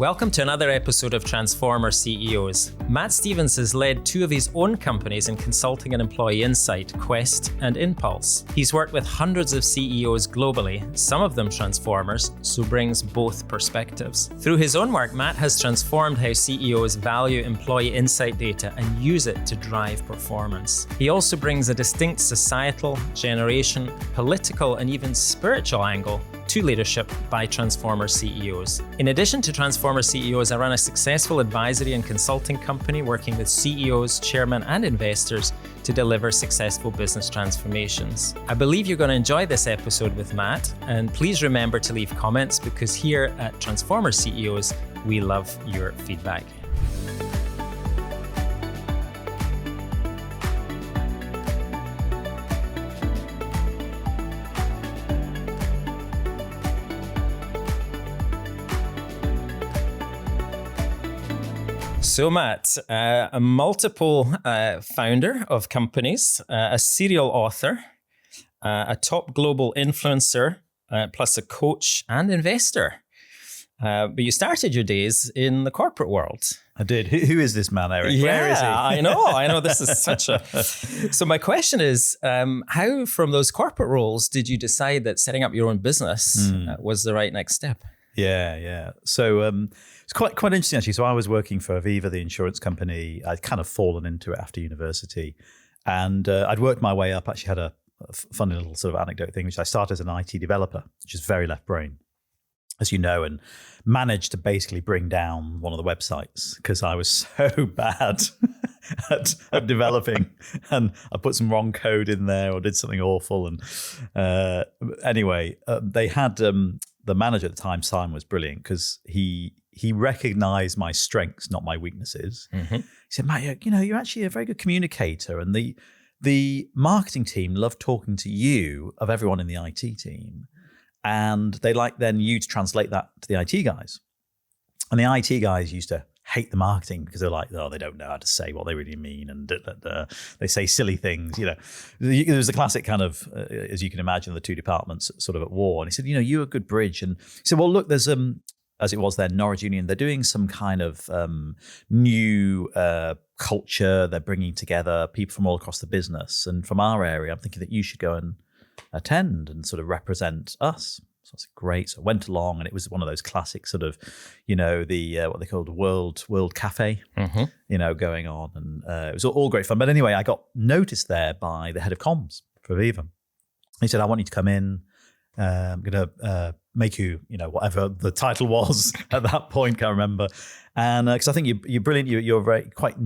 Welcome to another episode of Transformer CEOs. Matt Stevens has led two of his own companies in consulting and employee insight, Quest and Impulse. He's worked with hundreds of CEOs globally, some of them transformers, so brings both perspectives. Through his own work, Matt has transformed how CEOs value employee insight data and use it to drive performance. He also brings a distinct societal, generation, political, and even spiritual angle to leadership by Transformer CEOs. In addition to Transformer CEOs, I run a successful advisory and consulting company working with CEOs, chairmen, and investors to deliver successful business transformations. I believe you're going to enjoy this episode with Matt, and please remember to leave comments because here at Transformer CEOs, we love your feedback. So Matt, a multiple founder of companies, a serial author, a top global influencer, plus a coach and investor. But you started your days in the corporate world. I did. Who is this man, Erik? Yeah, where is he? I know. This is such a... So my question is, how from those corporate roles did you decide that setting up your own business was the right next step? Yeah. So it's quite interesting, actually. So I was working for Aviva, the insurance company. I'd kind of fallen into it after university. And I'd worked my way up. Actually had a funny little sort of anecdote thing, which I started as an IT developer, which is very left brain, as you know, and managed to basically bring down one of the websites because I was so bad at developing, and I put some wrong code in there or did something awful. And anyway, they had the manager at the time, Simon, was brilliant because he recognized my strengths, not my weaknesses. Mm-hmm. He said, Matt, you're actually a very good communicator, and the marketing team loved talking to you of everyone in the IT team. And they like then you to translate that to the IT guys. And the IT guys used to hate the marketing because they're like, oh, they don't know how to say what they really mean. And they say silly things. There was the classic kind of, as you can imagine, the two departments sort of at war. And he said, you're a good bridge. And he said, well, look, there's, as it was then, Norwich Union, they're doing some kind of new culture. They're bringing together people from all across the business. And from our area, I'm thinking that you should go and attend and sort of represent us. So I said, great. So I went along, and it was one of those classic sort of, the what they called World Cafe, going on. And it was all great fun. But anyway, I got noticed there by the head of comms for Aviva. He said, I want you to come in. I'm going to make you, whatever the title was at that point, can't remember. And because I think you're brilliant, you're very quite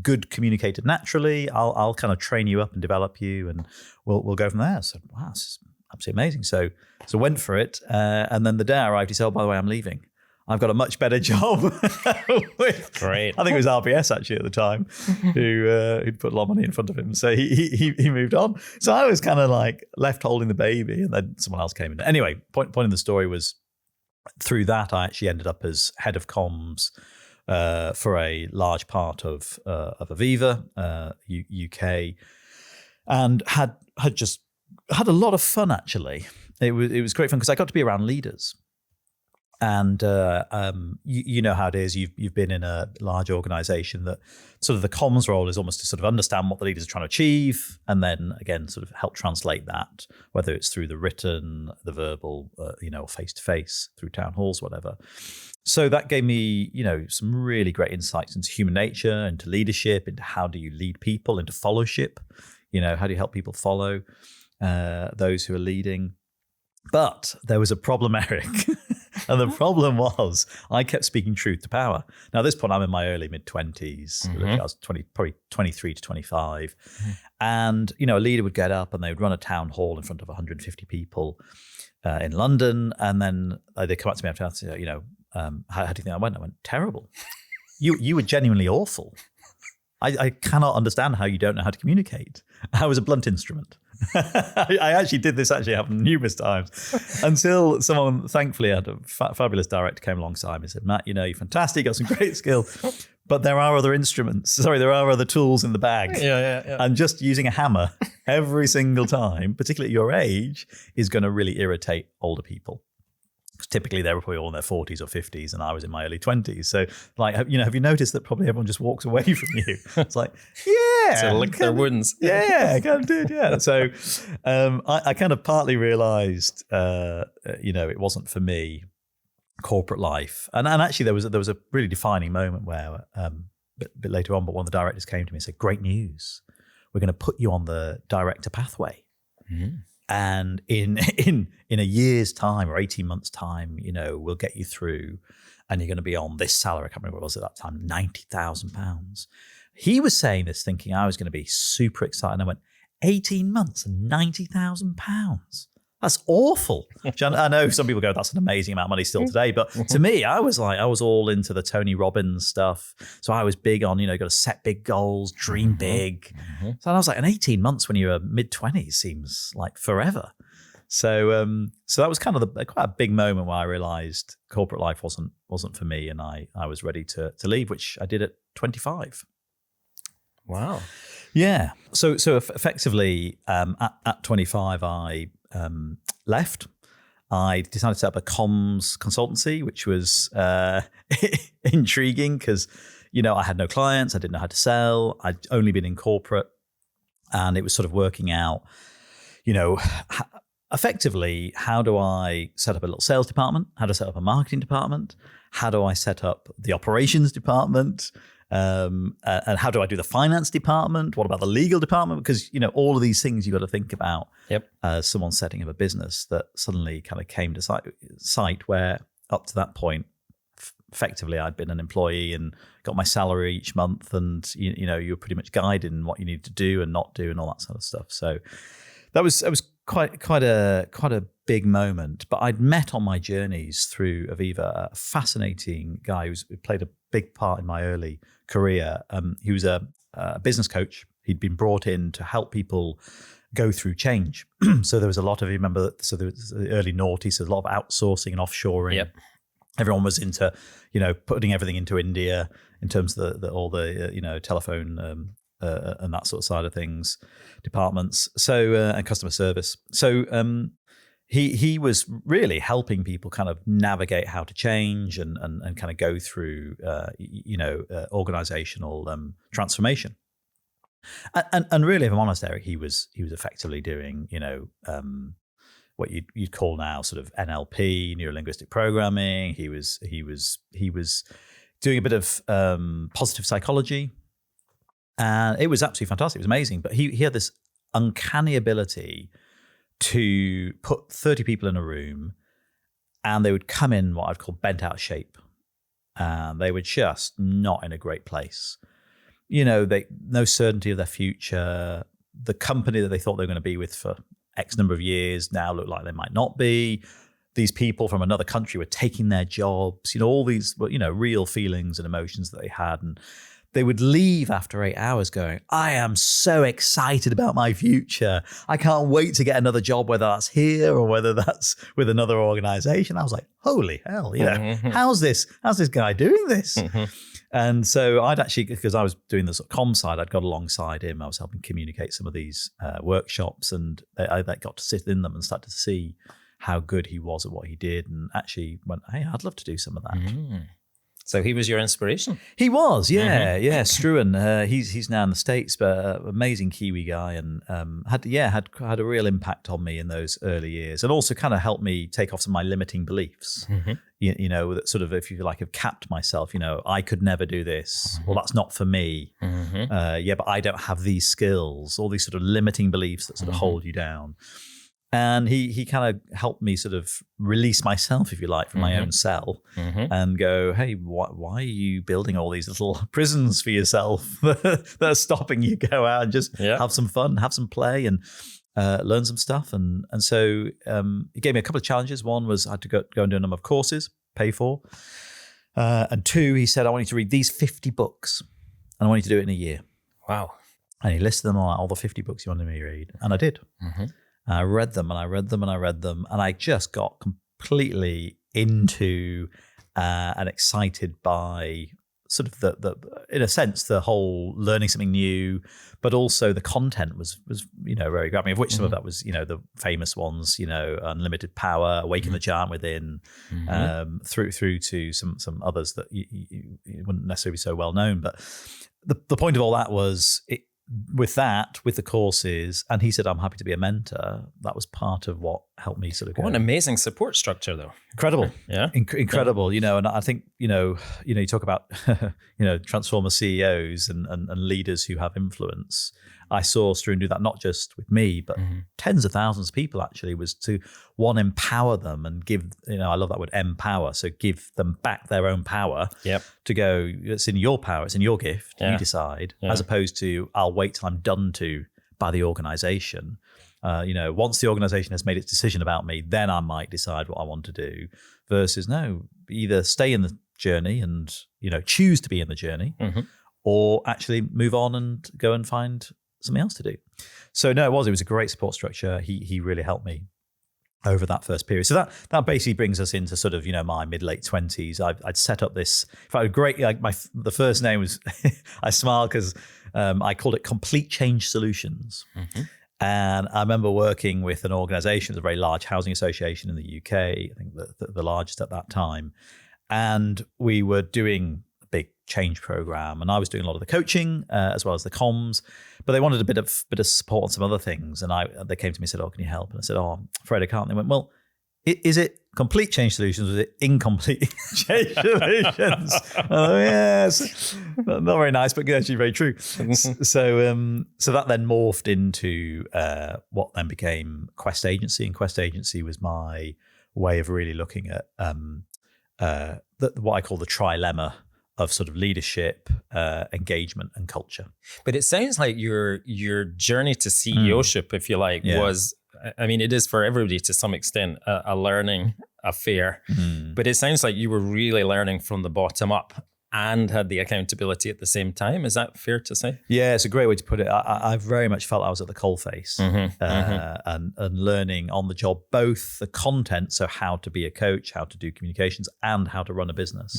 good communicator naturally. I'll kind of train you up and develop you, and we'll go from there. So wow, this is absolutely amazing. So went for it, and then the day I arrived, he said, "Oh, by the way, I'm leaving. I've got a much better job." Great. I think it was RBS actually at the time who'd put a lot of money in front of him. So he moved on. So I was kind of like left holding the baby, and then someone else came in. Anyway, point in the story was through that I actually ended up as head of comms for a large part of Aviva, UK, and had a lot of fun actually. It was great fun because I got to be around leaders. And you know how it is. You've been in a large organization that sort of the comms role is almost to sort of understand what the leaders are trying to achieve, and then again sort of help translate that, whether it's through the written, the verbal, or face to face through town halls, whatever. So that gave me, some really great insights into human nature, into leadership, into how do you lead people, into fellowship. How do you help people follow those who are leading? But there was a problem, Erik. And the problem was I kept speaking truth to power. Now, at this point, I'm in my early mid-20s. I was probably 23 to 25. Mm-hmm. And, a leader would get up and they would run a town hall in front of 150 people in London. And then they'd come up to me after and say, how do you think I went? I went, terrible. You were genuinely awful. I cannot understand how you don't know how to communicate. I was a blunt instrument. I actually did this happen numerous times until someone, thankfully, had a fabulous director came alongside me and said, Matt, you're fantastic, got some great skill, but there are other other tools in the bag. Yeah. And just using a hammer every single time, particularly at your age, is going to really irritate older people. Typically, they were probably all in their 40s or 50s, and I was in my early 20s. So, like, have you noticed that probably everyone just walks away from you? It's like, yeah. So lick their wounds. Yeah, kind of did, yeah. So I kind of partly realised, it wasn't for me, corporate life. And actually, there was a really defining moment where, a bit later on, but one of the directors came to me and said, great news. We're going to put you on the director pathway. Mm. And in a year's time or 18 months' time, we'll get you through, and you're going to be on this salary. I can't remember what it was at that time, £90,000. He was saying this thinking I was going to be super excited. And I went, 18 months and £90,000. That's awful. I know some people go, that's an amazing amount of money still today. But to me, I was all into the Tony Robbins stuff. So I was big on, got to set big goals, dream big. Mm-hmm. So I was like, 18 months when you're mid-20s seems like forever. So that was kind of quite a big moment where I realized corporate life wasn't for me, and I was ready to leave, which I did at 25. Wow. Yeah. So effectively, at 25, I left. I decided to set up a comms consultancy, which was intriguing because, I had no clients. I didn't know how to sell. I'd only been in corporate, and it was sort of working out, effectively, how do I set up a little sales department? How do I set up a marketing department? How do I set up the operations department? And how do I do the finance department? What about the legal department? Because, all of these things you've got to think about. Yep. Someone setting up a business that suddenly kind of came to sight where up to that point, effectively I'd been an employee and got my salary each month, and, you were pretty much guided in what you needed to do and not do and all that sort of stuff. So that was quite a big moment. But I'd met on my journeys through Aviva a fascinating guy who played a big part in my early career. He was a business coach. He'd been brought in to help people go through change. So there was a lot of, there was the early noughties, so a lot of outsourcing and offshoring. Yep. Everyone was into, putting everything into India in terms of all the telephone and that sort of side of things, departments. So and customer service. So he was really helping people kind of navigate how to change and kind of go through organizational transformation. And really, if I'm honest, Erik, he was effectively doing what you'd call now sort of NLP, neuro-linguistic programming. He was doing a bit of positive psychology, and it was absolutely fantastic. It was amazing. But he had this uncanny ability to put 30 people in a room, and they would come in what I'd call bent out of shape. They were just not in a great place. No certainty of their future. The company that they thought they were going to be with for X number of years now looked like they might not be. These people from another country were taking their jobs. All these, real feelings and emotions that they had. And they would leave after 8 hours going, I am so excited about my future. I can't wait to get another job, whether that's here or whether that's with another organization. I was like, holy hell, how's this guy doing this? And so I'd actually, because I was doing the sort of comm side, I'd got alongside him. I was helping communicate some of these workshops, and I got to sit in them and start to see how good he was at what he did, and actually went, hey, I'd love to do some of that. Mm-hmm. So he was your inspiration? He was, yeah. Struan, he's now in the States, but amazing Kiwi guy, and had a real impact on me in those early years, and also kind of helped me take off some of my limiting beliefs. Mm-hmm. That sort of, if you like, have capped myself. I could never do this. Mm-hmm. Well, that's not for me. Mm-hmm. But I don't have these skills. All these sort of limiting beliefs that sort of hold you down. And he kind of helped me sort of release myself, if you like, from my own cell and go, hey, why are you building all these little prisons for yourself that are stopping you go out and just have some fun, have some play, and learn some stuff. And so he gave me a couple of challenges. One was I had to go and do a number of courses, pay for. And two, he said, I want you to read these 50 books, and I want you to do it in a year. Wow. And he listed them all the 50 books he wanted me to read. And I did. Mm-hmm. I read them and I read them and I read them, and I just got completely into and excited by sort of the in a sense the whole learning something new, but also the content was very grabbing. Of which some of that was the famous ones, Unlimited Power, Awaken the Giant Within, through to some others that you wouldn't necessarily be so well known. But the point of all that was with the courses, and he said, I'm happy to be a mentor. That was part of what helped me sort of go. What an amazing support structure, though. Incredible. Yeah. Incredible. And I think, you talk about, transformer CEOs and leaders who have influence. I saw Struan do that, not just with me, but tens of thousands of people actually, was to empower them and give, I love that word, empower. So give them back their own power to go, it's in your power, it's in your gift, you decide, as opposed to, I'll wait till I'm done to by the organization. Once the organization has made its decision about me, then I might decide what I want to do, versus no, either stay in the journey and, choose to be in the journey, or actually move on and go and find something else to do. So no, it was a great support structure. He really helped me over that first period. So that basically brings us into sort of, my mid-late 20s. I'd set up this, in fact, great, like the first name was, I smiled because I called it Complete Change Solutions. And I remember working with an organization, it was a very large housing association in the UK, I think the largest at that time. And we were doing a big change program, and I was doing a lot of the coaching as well as the comms, but they wanted a bit of support on some other things. And they came to me and said, "Oh, can you help?" And I said, "Oh, I'm afraid I can't." And they went, "Well, is it complete change solutions, or is it incomplete change solutions?" Oh, yes, not very nice, but actually very true. So that then morphed into what then became Quest Agency, and Quest Agency was my way of really looking at what I call the trilemma of sort of leadership, engagement, and culture. But it sounds like your journey to CEO-ship, if you like, was, I mean, it is for everybody to some extent a learning affair. But it sounds like you were really learning from the bottom up and had the accountability at the same time. Is that fair to say? Yeah, it's a great way to put it. I very much felt I was at the coalface and learning on the job, both the content, so how to be a coach, how to do communications, and how to run a business.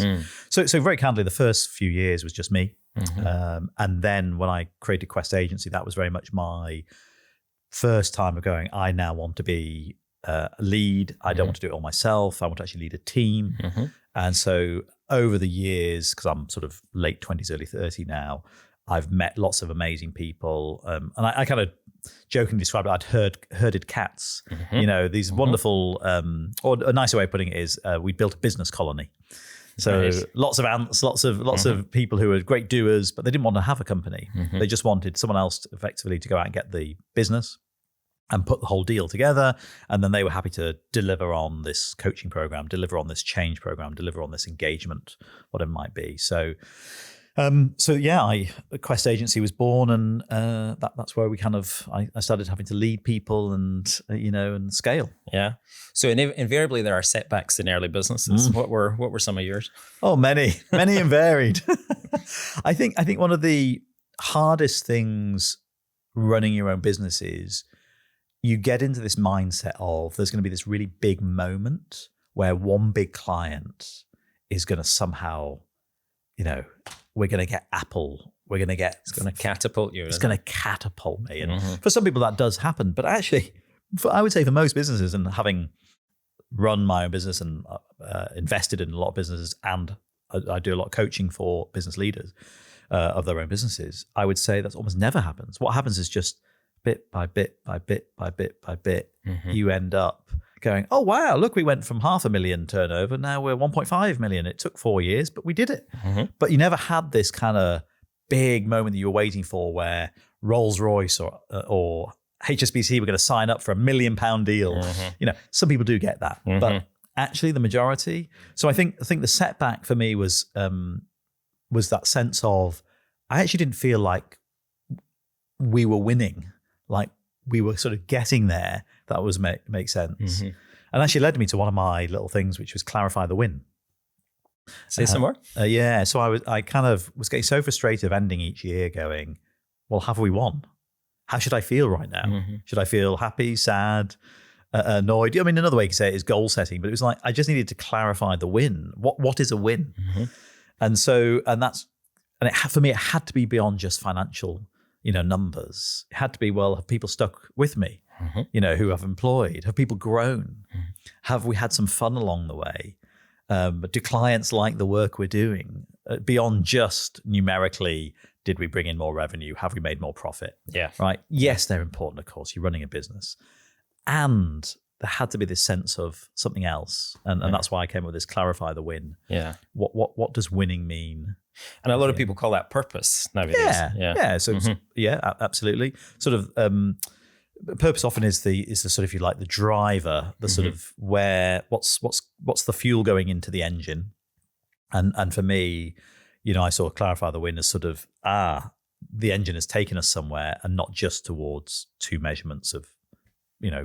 So very candidly, the first few years was just me. And then when I created Quest Agency, that was very much my first time of going, I now want to be a lead. I don't want to do it all myself. I want to actually lead a team. And so over the years, because I'm sort of late 20s, early 30 now, I've met lots of amazing people. And I kind of jokingly described it, I'd herded cats, these wonderful, or a nicer way of putting it is we built a business colony. So nice. Lots of ants, lots of people who were great doers, but they didn't want to have a company. They just wanted someone else effectively to go out and get the business and put the whole deal together. And then they were happy to deliver on this coaching program, deliver on this change program, deliver on this engagement, what it might be. So Quest Agency was born, and that's where we I started having to lead people and scale. Yeah. So invariably there are setbacks in early businesses. What were some of yours? Oh, many and varied. I think one of the hardest things running your own business is you get into this mindset of there's going to be this really big moment where one big client is going to somehow, we're going to get Apple. It's going to catapult you. It's going to catapult me. And for some people that does happen. But actually, I would say for most businesses, and having run my own business and invested in a lot of businesses, and I do a lot of coaching for business leaders of their own businesses, I would say that almost never happens. What happens is just bit by bit by bit by bit by bit, you end up going, oh, wow, look, we went from 500,000 turnover. Now we're 1.5 million. It took 4 years, but we did it. But you never had this kind of big moment that you were waiting for where Rolls-Royce or HSBC were going to sign up for £1 million deal. Some people do get that, but actually the majority. So I think the setback for me was that sense of, I actually didn't feel like we were winning, like we were sort of getting there. That was make sense. And actually led me to one of my little things, which was clarify the win. Say some more. Yeah. So I kind of was getting so frustrated of ending each year going, well, have we won? How should I feel right now? Should I feel happy, sad, annoyed? I mean, another way to say it is goal setting, but it was like, I just needed to clarify the win. What is a win? And for me, it had to be beyond just financial, numbers. It had to be, well, have people stuck with me, who I've employed? Have people grown? Have we had some fun along the way? Do clients like the work we're doing? Beyond just numerically, did we bring in more revenue? Have we made more profit? Yeah. Right. Yes, they're important, of course. You're running a business. And there had to be this sense of something else. And that's why I came up with this clarify the win. Yeah. What does winning mean? And a lot of people call that purpose nowadays. Yeah. So absolutely. Sort of purpose often is the sort of, if you like, the driver, the sort of what's the fuel going into the engine. And for me, I sort of clarify the win as sort of, the engine has taken us somewhere and not just towards two measurements of,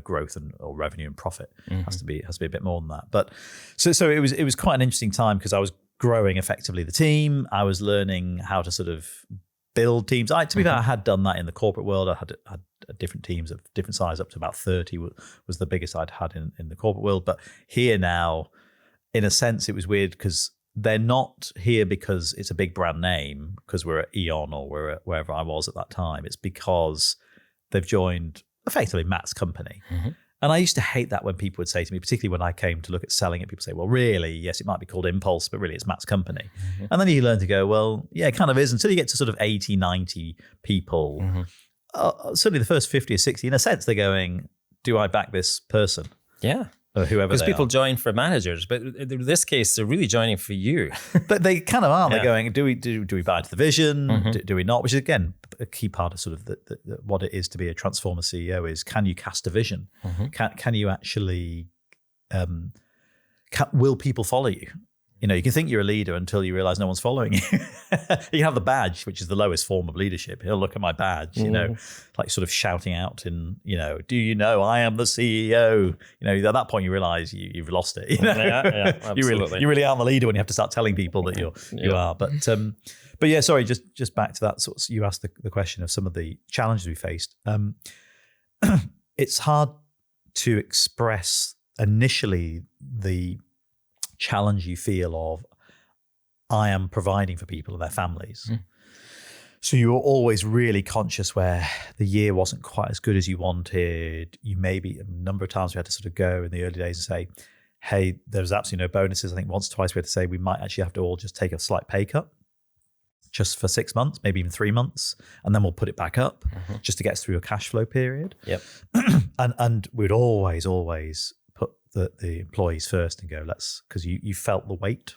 growth or revenue and profit. Has to be a bit more than that. But so it was quite an interesting time because I was growing effectively the team. I was learning how to sort of build teams. To be fair, I had done that in the corporate world. I had different teams of different size, up to about 30 was the biggest I'd had in the corporate world. But here now, in a sense, it was weird because they're not here because it's a big brand name, because we're at Eon or we're at wherever I was at that time. It's because they've joined effectively Matt's company. And I used to hate that when people would say to me, particularly when I came to look at selling it, people say, well, really, yes, it might be called Impulse, but really it's Matt's company. And then you learn to go, well, yeah, it kind of is, until you get to sort of 80, 90 people. Certainly the first 50 or 60, in a sense, they're going, do I back this person? Yeah. Or whoever because people join for managers, but in this case, they're really joining for you. But they kind of are. They're going, do we buy into the vision? Do we not? Which is, again, a key part of sort of what it is to be a transformer CEO is, can you cast a vision? Can you actually, will people follow you? You can think you're a leader until you realize no one's following you. You can have the badge, which is the lowest form of leadership. Look at my badge, like sort of shouting out in, do you know I am the CEO? At that point you realize you've lost it. Yeah, absolutely. you really are the leader when you have to start telling people that you are. But yeah, sorry, just back to that. Sort of, you asked the question of some of the challenges we faced. It's hard to express initially the challenge you feel of, I am providing for people and their families. So you were always really conscious where the year wasn't quite as good as you wanted. You maybe, a number of times we had to sort of go in the early days and say, hey, there's absolutely no bonuses. I think once or twice we had to say we might actually have to all just take a slight pay cut just for 6 months, maybe even 3 months, and then we'll put it back up just to get us through a cash flow period. Yep. and we'd always put the employees first and go, because you felt the weight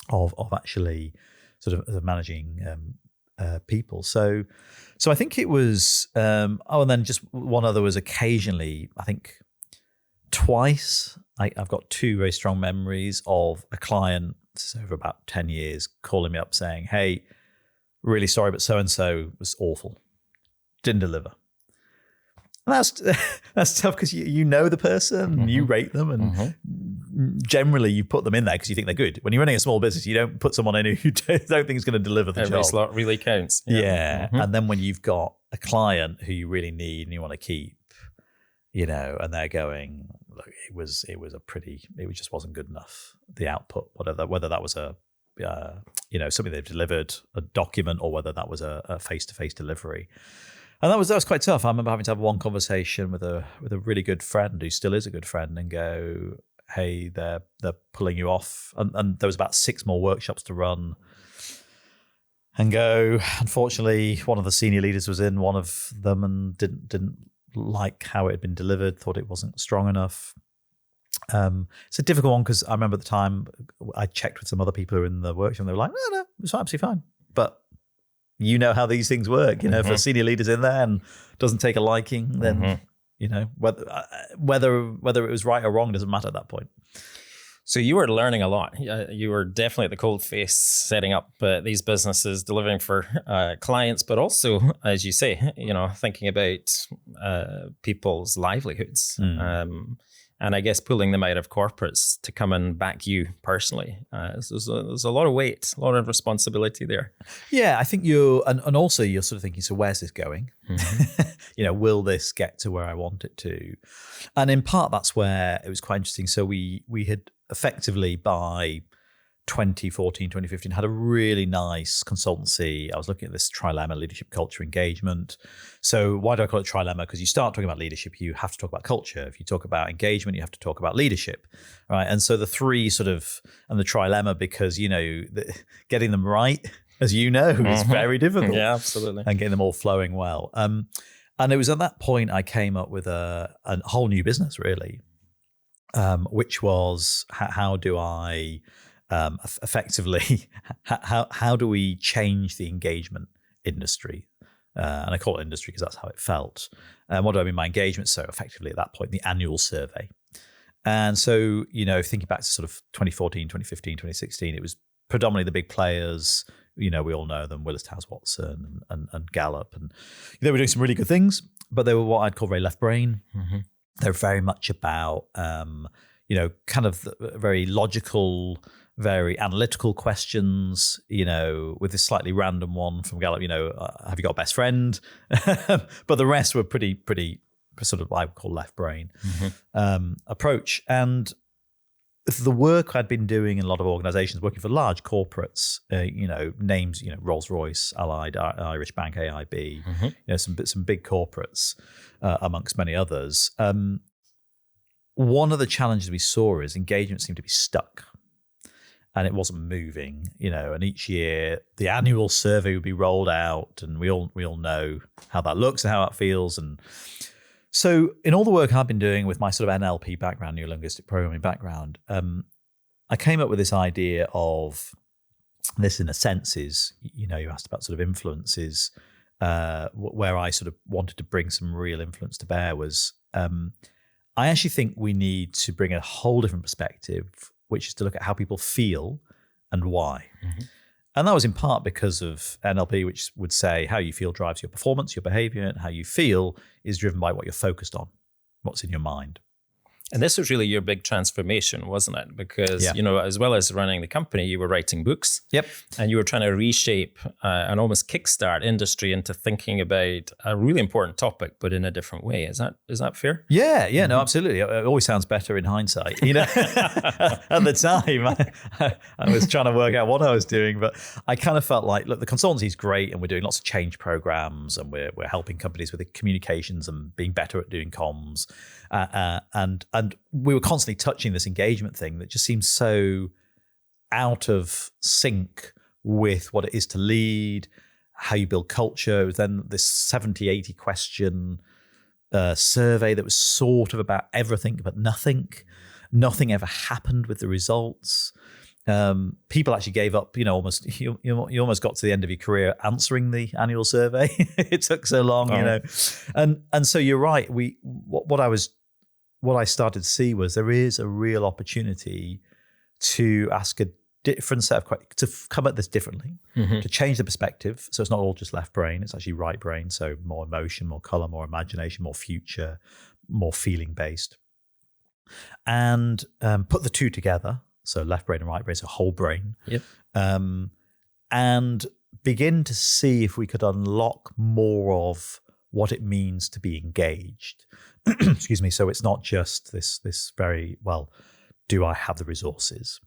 of actually sort of managing people. So I think it was, and then just one other was occasionally, I think twice, I've got two very strong memories of a client, this is over about 10 years, calling me up saying, hey, really sorry, but so-and-so was awful. Didn't deliver. And that's tough because you know the person, you rate them, and generally you put them in there because you think they're good. When you're running a small business, you don't put someone in who you don't think is going to deliver the Every job. slot really counts. Yeah. And then when you've got a client who you really need and you want to keep, and they're going, look, it just wasn't good enough. The output, whether that was something they've delivered, a document, or whether that was a face-to-face delivery. And that was quite tough. I remember having to have one conversation with a really good friend who still is a good friend and go, hey, they're pulling you off. And there was about 6 more workshops to run. And go, unfortunately, one of the senior leaders was in one of them and didn't like how it had been delivered, thought it wasn't strong enough. It's a difficult one because I remember at the time I checked with some other people who were in the workshop and they were like, no, it's absolutely fine. But you know how these things work, if a senior leader's in there and doesn't take a liking, then, whether it was right or wrong doesn't matter at that point. So you were learning a lot. You were definitely at the cold face setting up these businesses, delivering for clients, but also, as you say, thinking about people's livelihoods. And I guess pulling them out of corporates to come and back you personally. There's a lot of weight, a lot of responsibility there. Yeah, I think and also you're sort of thinking, so where's this going? Will this get to where I want it to? And in part, that's where it was quite interesting. So we had effectively by 2014, 2015, had a really nice consultancy. I was looking at this trilemma, leadership, culture, engagement. So why do I call it trilemma? Because you start talking about leadership, you have to talk about culture. If you talk about engagement, you have to talk about leadership, right? And so the three sort of, and the trilemma, because, getting them right, as you know, is very difficult. Yeah, absolutely. And getting them all flowing well. And it was at that point I came up with a whole new business, really, which was how do I effectively, how do we change the engagement industry? And I call it industry because that's how it felt. And what do I mean by engagement? So effectively at that point, the annual survey. And so, thinking back to sort of 2014, 2015, 2016, it was predominantly the big players. We all know them, Willis Towers Watson and Gallup. And they were doing some really good things, but they were what I'd call very left brain. Mm-hmm. They're very much about, kind of very logical, very analytical questions, with this slightly random one from Gallup, have you got a best friend? But the rest were pretty sort of, I would call left brain approach. And the work I'd been doing in a lot of organizations, working for large corporates, names, Rolls-Royce, Allied, Irish Bank, AIB, some big corporates, amongst many others. One of the challenges we saw is engagement seemed to be stuck. And it wasn't moving, and each year the annual survey would be rolled out, and we all know how that looks and how it feels. And so in all the work I've been doing with my sort of NLP background, neuro-linguistic programming background, I came up with this idea of this, in a sense, is, you asked about sort of influences, where I sort of wanted to bring some real influence to bear was, I actually think we need to bring a whole different perspective, which is to look at how people feel and why. Mm-hmm. And that was in part because of NLP, which would say how you feel drives your performance, your behavior, and how you feel is driven by what you're focused on, what's in your mind. And this was really your big transformation, wasn't it? Because, as well as running the company, you were writing books. Yep. And you were trying to reshape and almost kickstart industry into thinking about a really important topic, but in a different way. Is that fair? Yeah, mm-hmm. No, absolutely. It always sounds better in hindsight. At the time, I was trying to work out what I was doing, but I kind of felt like, look, the consultancy is great, and we're doing lots of change programs, and we're helping companies with the communications and being better at doing comms, and we were constantly touching this engagement thing that just seems so out of sync with what it is to lead, how you build culture. It was then this 70, 80 question survey that was sort of about everything but nothing. Nothing ever happened with the results. People actually gave up, almost you almost got to the end of your career answering the annual survey. It took so long, and so you're right. What I started to see was there is a real opportunity to ask a different set of questions, to come at this differently, mm-hmm. to change the perspective. So it's not all just left brain, it's actually right brain. So more emotion, more color, more imagination, more future, more feeling based. And put the two together. So left brain and right brain, so whole brain. Yep. And begin to see if we could unlock more of what it means to be engaged. Excuse me. So it's not just this very, well, do I have the resources?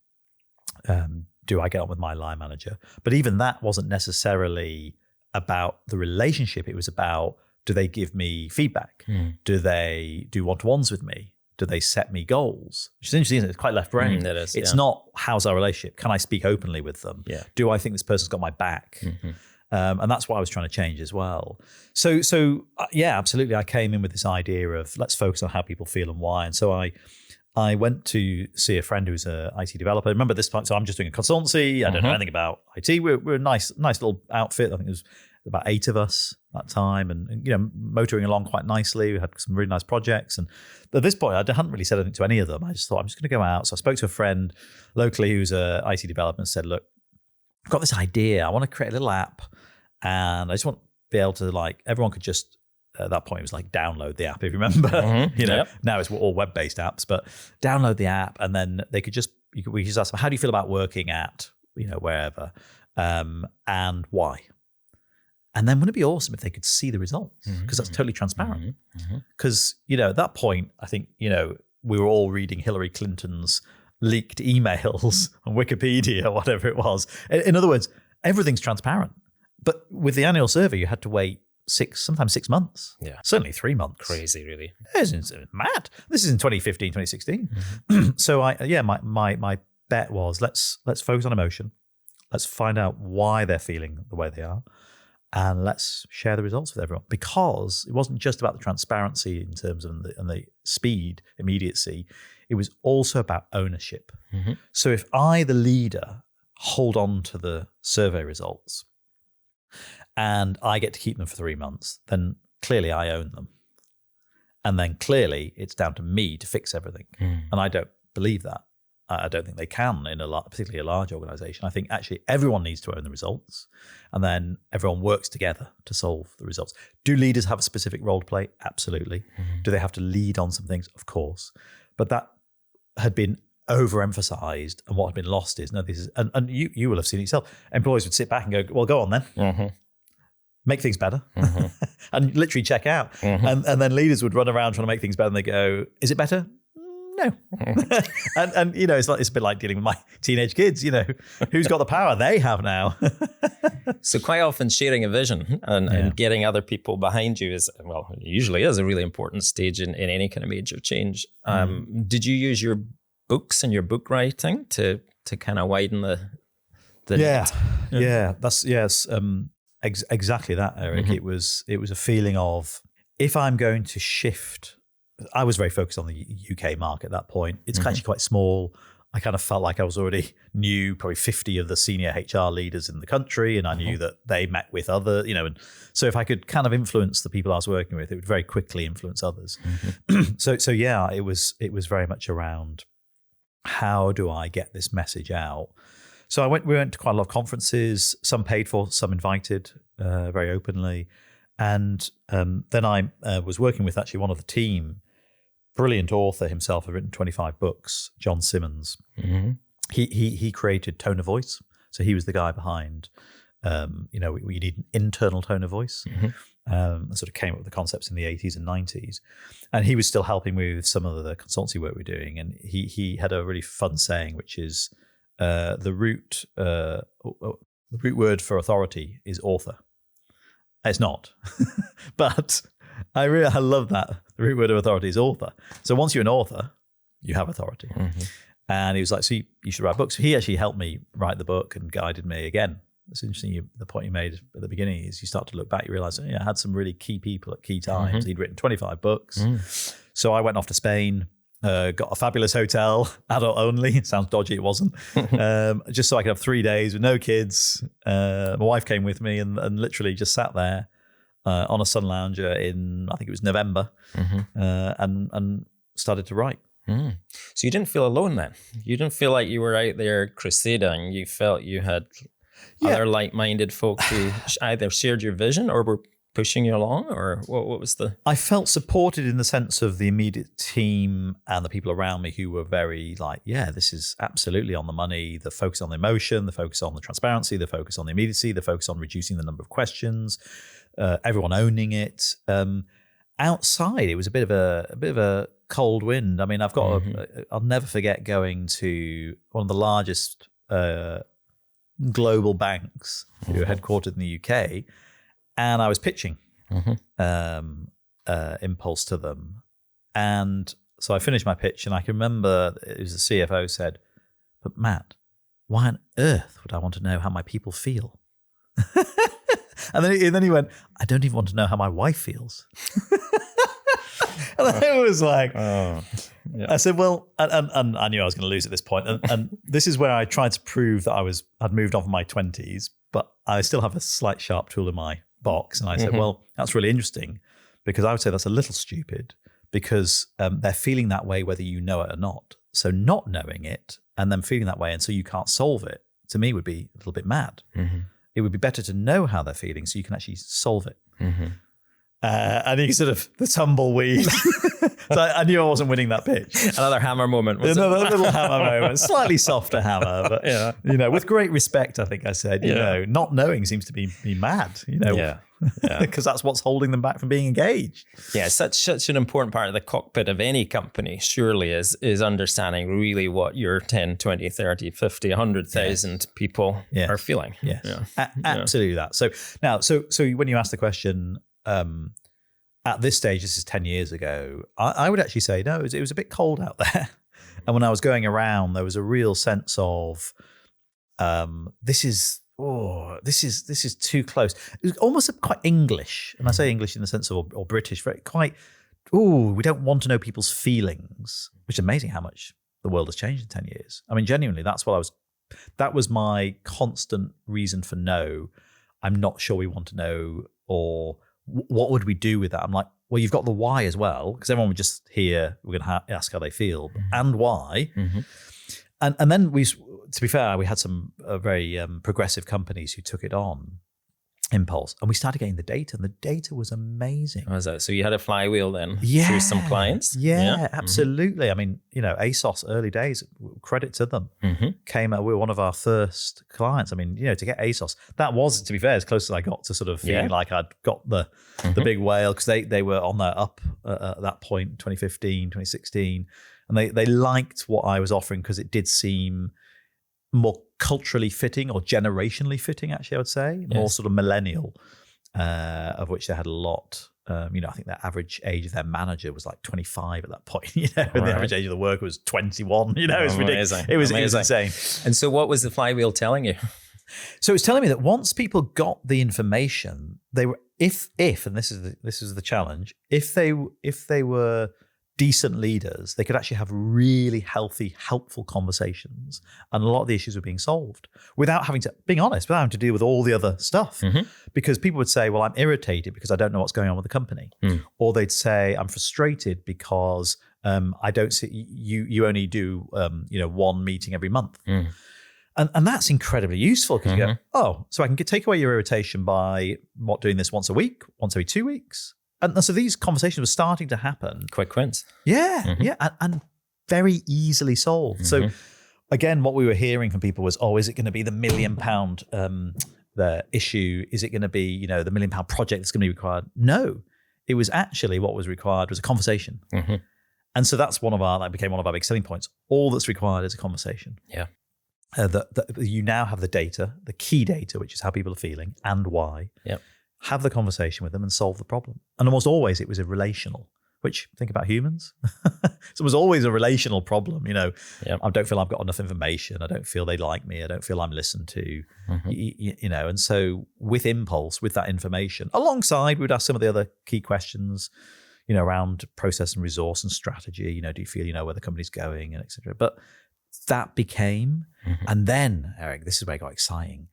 Do I get on with my line manager? But even that wasn't necessarily about the relationship. It was about, do they give me feedback? Do they do one-to-ones with me? Do they set me goals? Which is interesting, isn't it? It's quite left brain. That is, it's not, how's our relationship? Can I speak openly with them? Yeah. Do I think this person's got my back? Mm-hmm. And that's what I was trying to change as well. So yeah, absolutely. I came in with this idea of let's focus on how people feel and why. And so I went to see a friend who's an IT developer. Remember this point, so I'm just doing a consultancy. I don't know anything about IT. We're a nice little outfit. I think there's about 8 of us at that time, and motoring along quite nicely. We had some really nice projects. And at this point, I hadn't really said anything to any of them. I just thought I'm just going to go out. So I spoke to a friend locally who's a IT developer and said, look, I've got this idea. I want to create a little app, and I just want to be able to, everyone could just, at that point it was download the app, if you remember. Mm-hmm. Now it's all web-based apps, but download the app, and then we could just ask them, how do you feel about working at wherever, and why? And then wouldn't it be awesome if they could see the results? Because that's totally transparent. Because at that point, I think we were all reading Hillary Clinton's leaked emails on Wikipedia or whatever it was. In other words, everything's transparent. But with the annual survey, you had to wait sometimes 6 months. Yeah. Certainly 3 months. Crazy, really. It's mad. This is in 2015, 2016. So my bet was let's focus on emotion. Let's find out why they're feeling the way they are. And let's share the results with everyone, because it wasn't just about the transparency in terms of the speed, immediacy. It was also about ownership. So if I, the leader, hold on to the survey results and I get to keep them for 3 months, then clearly I own them. And then clearly it's down to me to fix everything. And I don't believe that. I don't think they can in particularly a large organization. I think actually everyone needs to own the results, and then everyone works together to solve the results. Do leaders have a specific role to play? Absolutely. Do they have to lead on some things? Of course. But that had been overemphasized, and what had been lost is, no, this is, and you will have seen it yourself. Employees would sit back and go, well, go on then. Make things better. And literally check out. And then leaders would run around trying to make things better, and they go, is it better? No. and it's a bit like dealing with my teenage kids, who's got the power? They have now. So quite often sharing a vision and getting other people behind you usually is a really important stage in any kind of major change. Did you use your books and your book writing to kind of widen the net? Yeah. That's exactly that, Erik. It was a feeling of, if I'm going to shift, I was very focused on the UK market at that point. It's actually quite small. I kind of felt like I was already knew probably 50 of the senior HR leaders in the country, and I knew that they met with other, and so if I could kind of influence the people I was working with, it would very quickly influence others. So yeah, it was very much around, how do I get this message out? So we went to quite a lot of conferences, some paid for, some invited, very openly. And then I was working with actually one of the team, brilliant author himself, had written 25 books, John Simmons. He created tone of voice. So he was the guy behind, we need an internal tone of voice. Sort of came up with the concepts in the 80s and 90s. And he was still helping me with some of the consultancy work we're doing. And he had a really fun saying, which is the root word for authority is author. It's not, but I love that. The root word of authority is author. So once you're an author, you have authority. And he was like, so you should write books. So he actually helped me write the book and guided me again. It's interesting. The point you made at the beginning is you start to look back, you realize, I had some really key people at key times. He'd written 25 books. So I went off to Spain, got a fabulous hotel, adult only. It sounds dodgy, it wasn't. Just so I could have 3 days with no kids. My wife came with me and literally just sat there on a sun lounger in, I think it was November, and started to write. So you didn't feel alone then? You didn't feel like you were out there crusading? You felt you had other like-minded folks who either shared your vision or were pushing you along, or what was the... I felt supported in the sense of the immediate team and the people around me who were very like, yeah, this is absolutely on the money. The focus on the emotion, the focus on the transparency, the focus on the immediacy, the focus on reducing the number of questions, everyone owning it. Outside, it was a bit of a cold wind. I mean, I'll never forget going to one of the largest global banks who are headquartered in the UK, and I was pitching Impulse to them. And so I finished my pitch, and I can remember it was the CFO said, but Matt, why on earth would I want to know how my people feel? and then he went, I don't even want to know how my wife feels. And I was like, I said, well, and I knew I was going to lose at this point. And this is where I tried to prove that I'd moved on from my 20s, but I still have a slight sharp tool in my box. And I said, well, that's really interesting, because I would say that's a little stupid, because they're feeling that way whether you know it or not. So not knowing it and then feeling that way, and so you can't solve it, to me would be a little bit mad. It would be better to know how they're feeling so you can actually solve it. And he sort of, the tumbleweed. So I knew I wasn't winning that pitch. Another hammer moment. Another little hammer moment, slightly softer hammer, but with great respect, I think I said, not knowing seems to be mad. because that's what's holding them back from being engaged. Yeah, such an important part of the cockpit of any company, surely, is understanding really what your 10, 20, 30, 50, 100,000 people are feeling. Yes, absolutely that. So now, so when you ask the question, at this stage, this is 10 years ago, I would actually say, no, it was a bit cold out there. And when I was going around, there was a real sense of, this is too close. It was almost quite English. And I say English in the sense of, or British, very quite, we don't want to know people's feelings, which is amazing how much the world has changed in 10 years. I mean, genuinely, that was my constant reason for no. I'm not sure we want to know, or what would we do with that? I'm like, well, you've got the why as well, because everyone would just hear, we're going to ask how they feel and why. And then to be fair, we had some very progressive companies who took it on, Impulse, and we started getting the data, and the data was amazing. Was that? So you had a flywheel then through some clients? Yeah, absolutely. I mean, ASOS, early days, credit to them, came out, we were one of our first clients. I mean, to get ASOS, that was, to be fair, as close as I got to sort of feeling like I'd got the big whale, because they were on their up at that point, 2015, 2016, and they liked what I was offering because it did seem more culturally fitting, or generationally fitting, actually, I would say, more sort of millennial, of which they had a lot. I think the average age of their manager was like 25 at that point, and the average age of the worker was 21, it was ridiculous. It was insane. And so what was the flywheel telling you? So it's telling me that once people got the information, they were, if, and this is the challenge, if they were decent leaders, they could actually have really healthy, helpful conversations, and a lot of the issues were being solved without having to, being honest, without having to deal with all the other stuff. Because people would say, well, I'm irritated because I don't know what's going on with the company. Or they'd say, I'm frustrated because I don't see, you only do one meeting every month. And that's incredibly useful, because you go, so I can take away your irritation by doing this once a week, once every 2 weeks. And so these conversations were starting to happen. Quick wins. Yeah, and very easily solved. So again, what we were hearing from people was, is it going to be the £1 million the issue? Is it going to be, the £1 million project that's going to be required? No, it was actually, what was required was a conversation. And so that's that became one of our big selling points. All that's required is a conversation. Yeah. That you now have the data, the key data, which is how people are feeling and why. Yep. Have the conversation with them and solve the problem. And almost always it was a relational, which, think about humans. So it was always a relational problem. I don't feel I've got enough information. I don't feel they like me. I don't feel I'm listened to. And so with Impulse, with that information, alongside, we'd ask some of the other key questions, around process and resource and strategy. Do you feel you know where the company's going, and et cetera. But that became, and then, Erik, this is where it got exciting.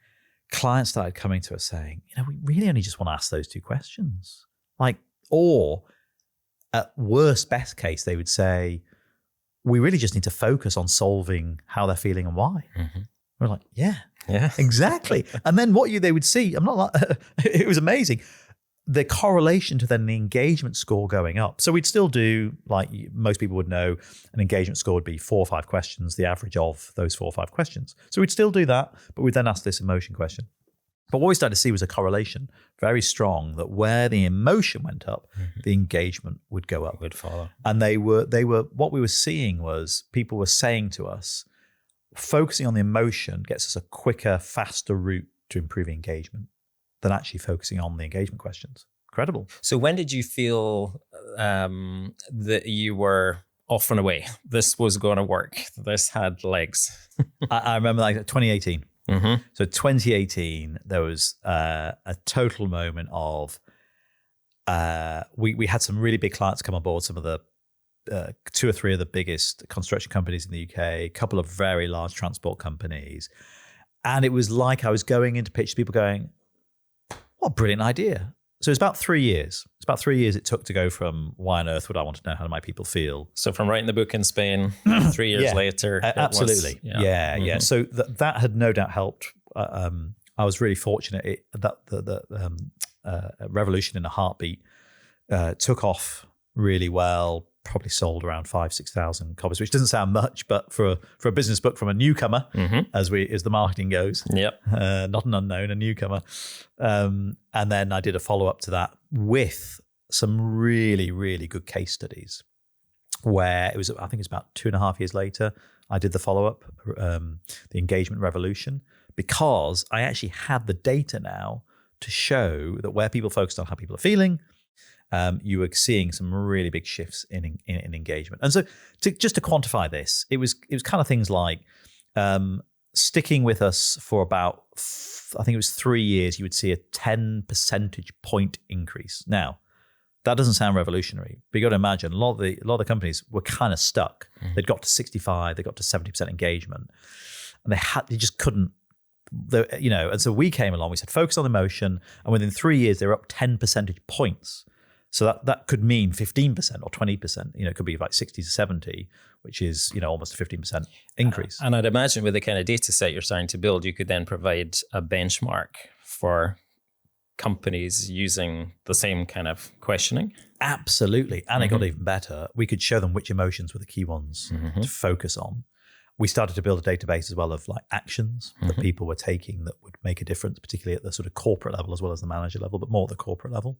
Clients started coming to us saying, we really only just want to ask those two questions. Or at worst, best case, they would say, we really just need to focus on solving how they're feeling and why. We're like, yeah, exactly. And then they would see, it was amazing, the correlation to then the engagement score going up. So we'd still do, like most people would know, an engagement score would be 4 or 5 questions, the average of those 4 or 5 questions. So we'd still do that, but we'd then ask this emotion question. But what we started to see was a correlation, very strong, that where the emotion went up, the engagement would go up. Would follow. And they were, what we were seeing was people were saying to us, focusing on the emotion gets us a quicker, faster route to improving engagement than actually focusing on the engagement questions. Incredible. So when did you feel that you were off and away? This was going to work. This had legs. I remember 2018. So 2018, there was a total moment of, we had some really big clients come on board, some of the 2 or 3 of the biggest construction companies in the UK, a couple of very large transport companies. And it was like I was going into pitch, people going, what a brilliant idea. So it's about 3 years. It's about 3 years it took to go from, why on earth would I want to know how do my people feel? So from writing the book in Spain, 3 years later. Absolutely. So that had no doubt helped. I was really fortunate that the Revolution in a Heartbeat took off really well. probably sold around 6,000 copies, which doesn't sound much, but for a business book from a newcomer, as the marketing goes, not an unknown, a newcomer. And then I did a follow-up to that with some really, really good case studies where it was, I think it's about 2.5 years later, I did the follow-up, the engagement revolution, because I actually had the data now to show that where people focused on how people are feeling, you were seeing some really big shifts in engagement. And so just to quantify this, it was kind of things like sticking with us for about, I think it was 3 years, you would see a 10 percentage point increase. Now, that doesn't sound revolutionary, but you got to imagine a lot of the companies were kind of stuck. They'd got to 65, they got to 70% engagement, and they just couldn't. And so we came along. We said focus on emotion, and within 3 years they were up 10 percentage points. So that could mean 15% or 20%. It could be like 60 to 70, which is almost a 15% increase. And I'd imagine with the kind of data set you're starting to build, you could then provide a benchmark for companies using the same kind of questioning. Absolutely. And it got even better. We could show them which emotions were the key ones to focus on. We started to build a database as well of like actions that people were taking that would make a difference, particularly at the sort of corporate level as well as the manager level, but more at the corporate level.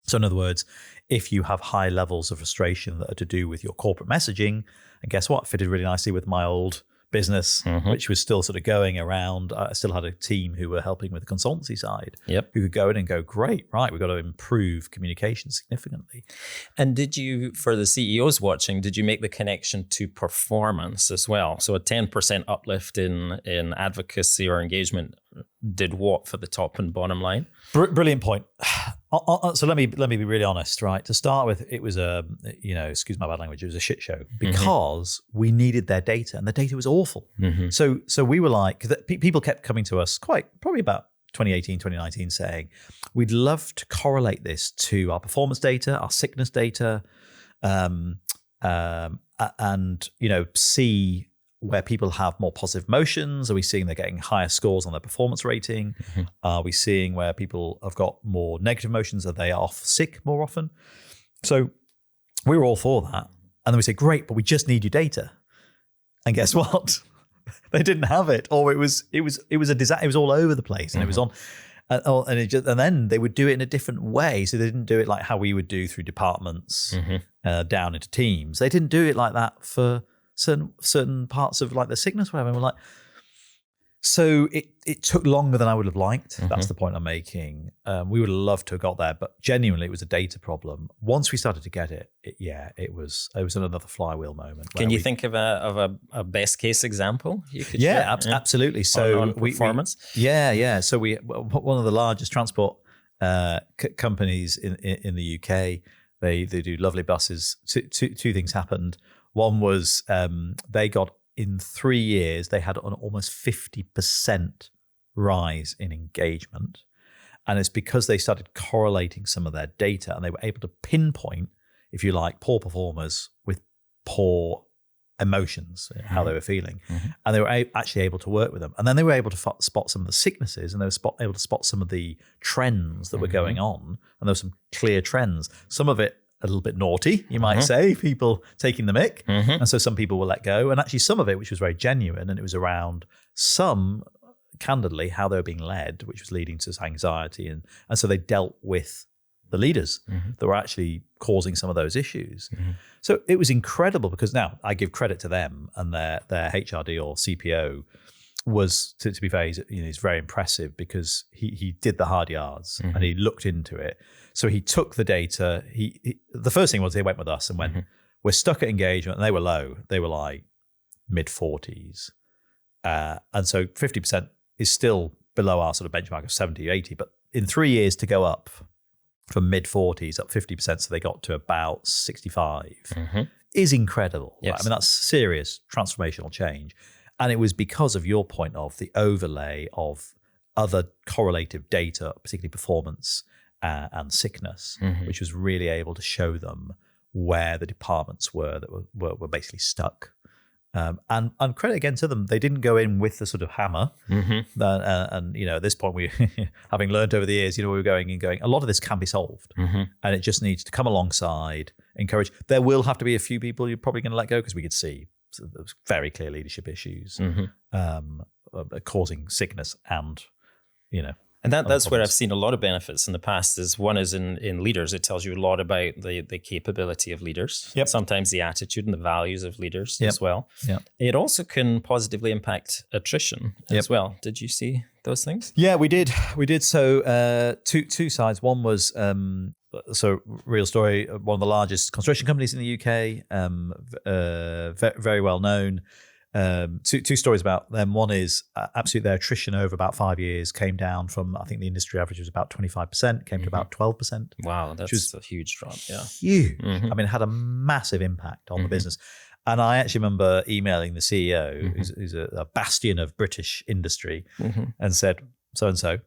So in other words, if you have high levels of frustration that are to do with your corporate messaging, and guess what? Fitted really nicely with my old business, which was still sort of going around. I still had a team who were helping with the consultancy side, who could go in and go, great, right, we've got to improve communication significantly. And did you, for the CEOs watching, did you make the connection to performance as well? So a 10% uplift in advocacy or engagement did what for the top and bottom line? Brilliant point. So let me be really honest, right? To start with, it was excuse my bad language, it was a shit show because we needed their data, and the data was awful. So we were like, people kept coming to us probably about 2018, 2019, saying, we'd love to correlate this to our performance data, our sickness data, and see where people have more positive emotions. Are we seeing they're getting higher scores on their performance rating? Are we seeing where people have got more negative emotions? Are they off sick more often? So we were all for that. And then we said, great, but we just need your data. And guess what? They didn't have it, or it was a disaster. It was all over the place, and it was on. And then they would do it in a different way. So they didn't do it like how we would do through departments down into teams. They didn't do it like that for certain parts of like the sickness, whatever. And we're like, so it took longer than I would have liked. That's the point I'm making. We would have loved to have got there, but genuinely it was a data problem. Once we started to get it was another flywheel moment. Can you think of a best case example you could share? Absolutely. So on performance. So one of the largest transport companies in the UK, they do lovely buses. Two things happened. One was they got, in 3 years, they had an almost 50% rise in engagement. And it's because they started correlating some of their data, and they were able to pinpoint, if you like, poor performers with poor emotions, how they were feeling. And they were actually able to work with them. And then they were able to spot some of the sicknesses, and they were able to spot some of the trends that were going on. And there were some clear trends. Some of it a little bit naughty, you might say, people taking the mick. And so some people were let go. And actually some of it, which was very genuine, and it was around some, candidly, how they were being led, which was leading to anxiety. And so they dealt with the leaders that were actually causing some of those issues. So it was incredible, because now I give credit to them, and their HRD or CPO was, to be fair, he's very impressive, because he did the hard yards and he looked into it. So he took the data. The first thing was they went with us and went, we're stuck at engagement, and they were low. They were like mid-40s. And so 50% is still below our sort of benchmark of 70, 80. But in 3 years to go up from mid-40s up 50%, so they got to about 65, is incredible. Yes. Right? I mean, that's serious transformational change. And it was because of your point of the overlay of other correlative data, particularly performance and sickness, which was really able to show them where the departments were that were basically stuck. And credit again to them, they didn't go in with the sort of hammer. And at this point, we, having learned over the years, we were going, a lot of this can be solved, and it just needs to come alongside, encourage. There will have to be a few people you're probably going to let go, because we could see very clear leadership issues causing sickness and. And that's where I've seen a lot of benefits in the past. One is in leaders. It tells you a lot about the capability of leaders. Yep. Sometimes the attitude and the values of leaders as well. Yep. It also can positively impact attrition as well. Did you see those things? Yeah, we did. So two sides. One was real story. One of the largest construction companies in the UK, very well known. Two stories about them. One is absolutely their attrition over about 5 years came down from, I think the industry average was about 25%, came to about 12%. Wow, that's a huge drop. Yeah, huge. I mean, it had a massive impact on the business. And I actually remember emailing the CEO, who's a bastion of British industry, and said, so-and-so,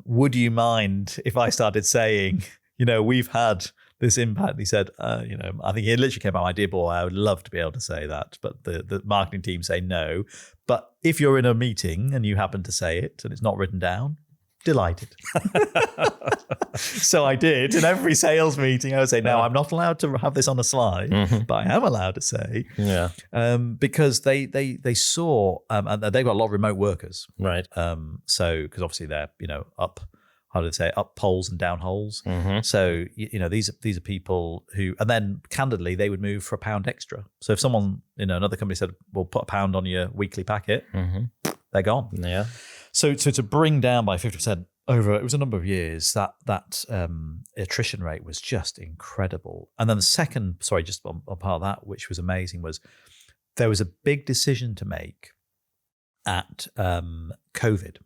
would you mind if I started saying, we've had this impact? And he said, I think he literally came out, my dear boy, I would love to be able to say that, but the marketing team say no. But if you're in a meeting and you happen to say it and it's not written down, delighted. So I did. In every sales meeting, I would say, no, I'm not allowed to have this on a slide, but I am allowed to say, because they saw, and they've got a lot of remote workers. Right. So, because obviously they're, up, how do they say, up poles and down holes. So, these are people who, and then candidly, they would move for £1 extra. So if someone, another company said, we'll put £1 on your weekly packet, they're gone. Yeah. So to bring down by 50% over, it was a number of years, that attrition rate was just incredible. And then the second, just on part of that, which was amazing, was there was a big decision to make at COVID.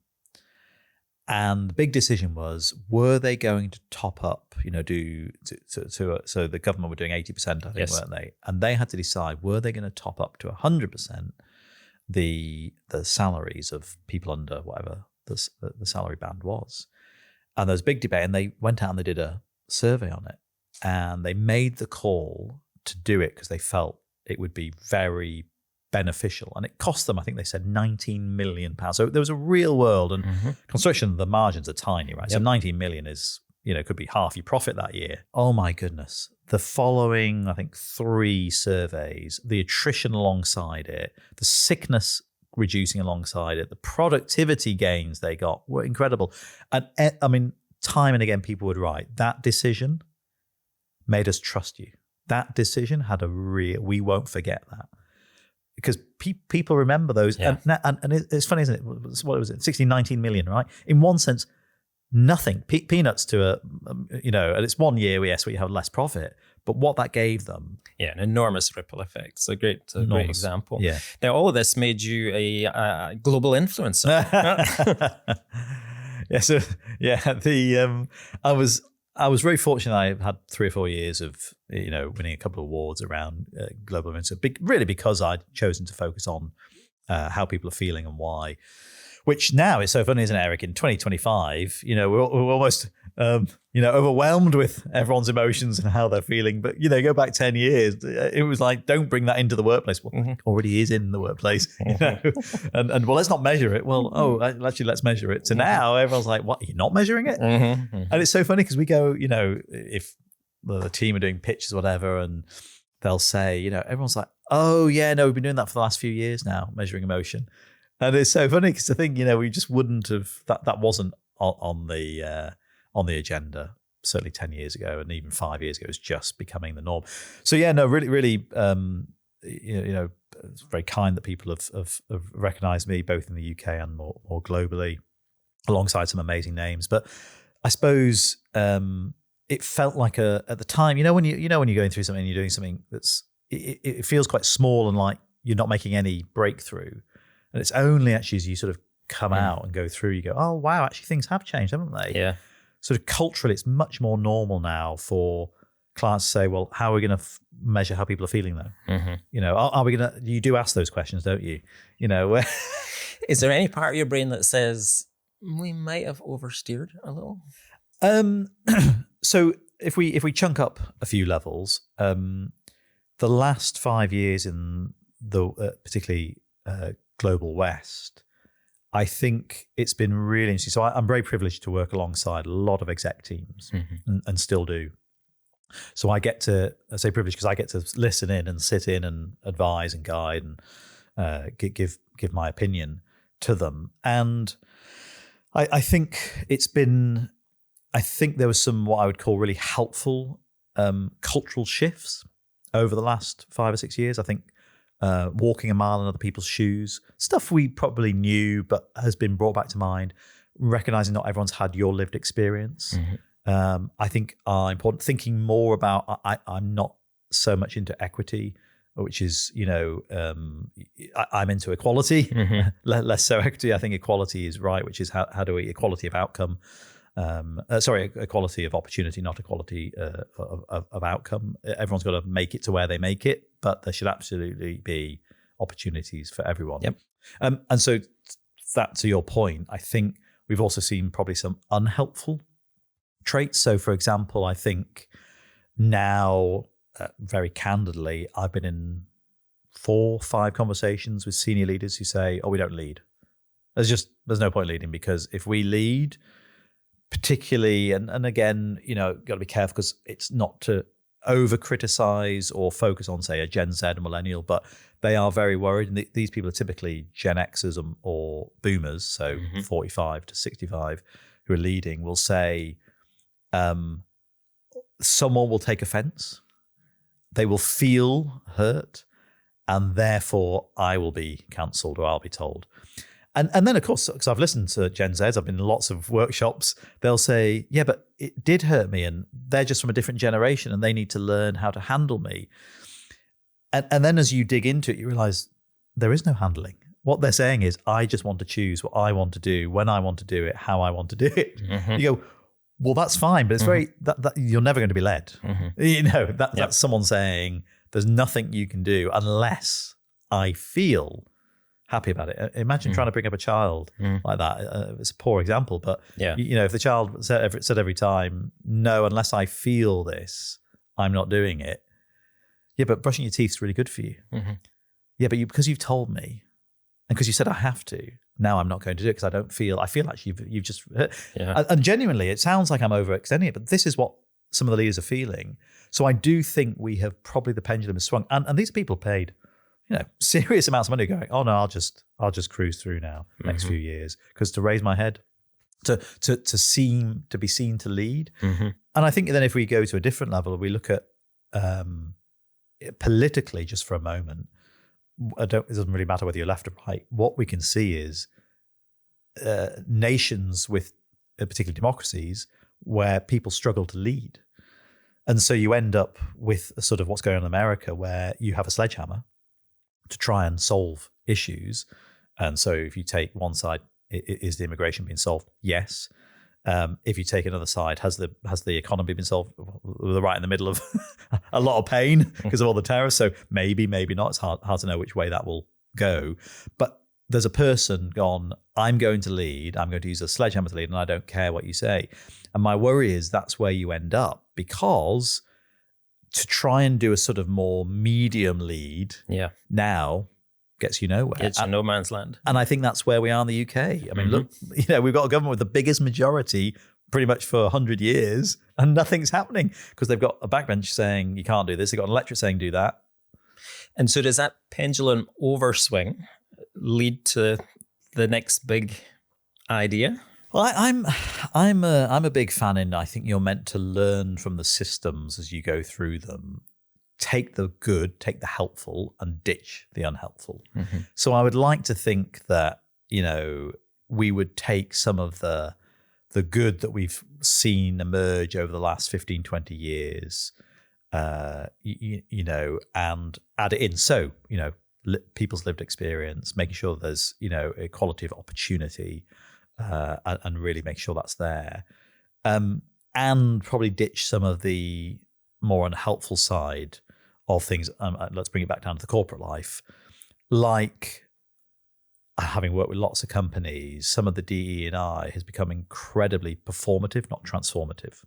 And the big decision was, were they going to top up, so the government were doing 80%, I think, weren't they? And they had to decide, were they going to top up to 100% the salaries of people under whatever the salary band was? And there was a big debate, and they went out and they did a survey on it. And they made the call to do it because they felt it would be very beneficial, and it cost them, I think they said, £19 million. So there was a real world, and construction, the margins are tiny, right? So 19 million is, could be half your profit that year. Oh my goodness. The following, I think, 3 surveys, the attrition alongside it, the sickness reducing alongside it, the productivity gains they got were incredible. And I mean, time and again, people would write, that decision made us trust you. That decision had we won't forget that. Because people remember those. And it's funny, isn't it? What was it? 19 million, right? In one sense, nothing. Peanuts to and it's 1 year, we have less profit. But what that gave them. Yeah, an enormous ripple effect. It's a great example. Yeah. Now, all of this made you a global influencer. I was very fortunate. I had 3 or 4 years of, winning a couple of awards around global influencer, really because I'd chosen to focus on how people are feeling and why. Which now is so funny, isn't it, Erik? In 2025, we're almost, overwhelmed with everyone's emotions and how they're feeling. But, go back 10 years, it was like, don't bring that into the workplace. Well, it already is in the workplace, and well, let's not measure it. Well, actually, let's measure it. So now everyone's like, what, you're not measuring it? And it's so funny because we go, if the team are doing pitches or whatever, and they'll say, everyone's like, oh, yeah, no, we've been doing that for the last few years now, measuring emotion. And it's so funny because I think, we just wouldn't have, that wasn't on the agenda, certainly 10 years ago, and even 5 years ago. It was just becoming the norm. So yeah, no, really, it's very kind that people have recognized me both in the UK and more globally, alongside some amazing names. But I suppose it felt like at the time, when you're going through something and you're doing something it feels quite small and like you're not making any breakthrough. And it's only actually as you sort of come out and go through, you go, oh, wow, actually things have changed, haven't they? Yeah. Sort of culturally, it's much more normal now for clients to say, well, how are we going to measure how people are feeling though? Are we going to, you do ask those questions, don't you? Is there any part of your brain that says we might have oversteered a little? So if we chunk up a few levels, the last 5 years in particularly Global West, I think it's been really interesting. So I'm very privileged to work alongside a lot of exec teams and still do. So I say privileged because I get to listen in and sit in and advise and guide and give my opinion to them. And I think there was some what I would call really helpful cultural shifts over the last 5 or 6 years. I think walking a mile in other people's shoes, stuff we probably knew but has been brought back to mind, recognizing not everyone's had your lived experience. I think are important. Thinking more about, I'm not so much into equity, which is, I'm into equality, less so equity. I think equality is right, which is how do we, equality of outcome, equality of opportunity, not equality of outcome. Everyone's got to make it to where they make it, but there should absolutely be opportunities for everyone. Yep. And so that, to your point, I think we've also seen probably some unhelpful traits. So, for example, I think now, very candidly, I've been in 4 or 5 conversations with senior leaders who say, "Oh, we don't lead. There's no point leading, because if we lead, particularly, and again, got to be careful because it's not to over criticize or focus on, say, a Gen Z and millennial, but they are very worried. And these people are typically Gen Xers or boomers, so 45 to 65, who are leading, will say, someone will take offense, they will feel hurt, and therefore I will be cancelled or I'll be told. And then, of course, because I've listened to Gen Zs, I've been in lots of workshops, they'll say, yeah, but it did hurt me, and they're just from a different generation and they need to learn how to handle me. And then as you dig into it, you realize there is no handling. What they're saying is, I just want to choose what I want to do, when I want to do it, how I want to do it. You go, well, that's fine, but it's that you're never going to be led. That's someone saying there's nothing you can do unless I feel happy about it. Imagine trying to bring up a child like that. It's a poor example, but if the child said every time, no, unless I feel this, I'm not doing it. Yeah, but brushing your teeth is really good for you. Yeah, but because you've told me, and because you said I have to, now I'm not going to do it because I feel like you've just, and genuinely, it sounds like I'm overextending it, but this is what some of the leaders are feeling. So I do think we have probably, the pendulum has swung, and these people paid, serious amounts of money going, oh no, I'll just cruise through now next few years, because to raise my head, to be seen to lead. And I think then if we go to a different level, we look at politically just for a moment, it doesn't really matter whether you're left or right. What we can see is nations with, particularly democracies, where people struggle to lead. And so you end up with a sort of what's going on in America, where you have a sledgehammer to try and solve issues. And so if you take one side, is the immigration being solved? Yes. If you take another side, has the economy been solved? We're right in the middle of a lot of pain because of all the terrorists. So maybe not. It's hard to know which way that will go. But there's a person gone, I'm going to lead, I'm going to use a sledgehammer to lead, and I don't care what you say. And my worry is that's where you end up, because to try and do a sort of more medium lead now gets you nowhere. It's a no man's land. And I think that's where we are in the UK. I mean, look, we've got a government with the biggest majority pretty much for 100 years, and nothing's happening because they've got a backbench saying you can't do this. They've got an electorate saying do that. And so does that pendulum overswing lead to the next big idea? Well, I'm a big fan in, I think you're meant to learn from the systems as you go through them. Take the good, take the helpful, and ditch the unhelpful. So I would like to think that, we would take some of the good that we've seen emerge over the last 15, 20 years, and add it in. So, people's lived experience, making sure there's, equality of opportunity, and really make sure that's there. And probably ditch some of the more unhelpful side of things. Let's bring it back down to the corporate life. Like, having worked with lots of companies, some of the DE&I has become incredibly performative, not transformative.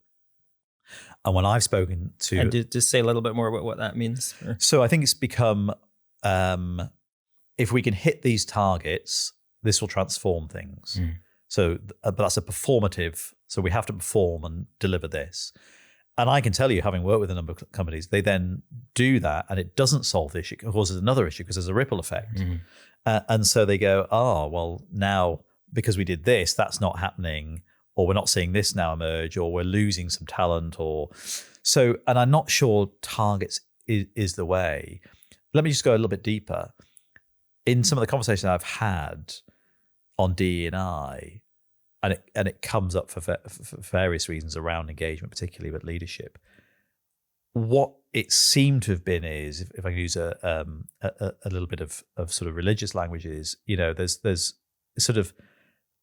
And when I've spoken to... And just say a little bit more about what that means. So I think it's become if we can hit these targets, this will transform things. So, but that's a performative. So we have to perform and deliver this. And I can tell you, having worked with a number of companies, they then do that and it doesn't solve the issue. It causes another issue because there's a ripple effect. And so they go, oh, well, now because we did this, that's not happening, or we're not seeing this now emerge, or we're losing some talent, or so. And I'm not sure targets is the way. Let me just go a little bit deeper. In some of the conversations I've had on DE&I, and it comes up for various reasons around engagement, particularly with leadership. What it seemed to have been is, if I can use a little bit of sort of religious language, is, you know, there's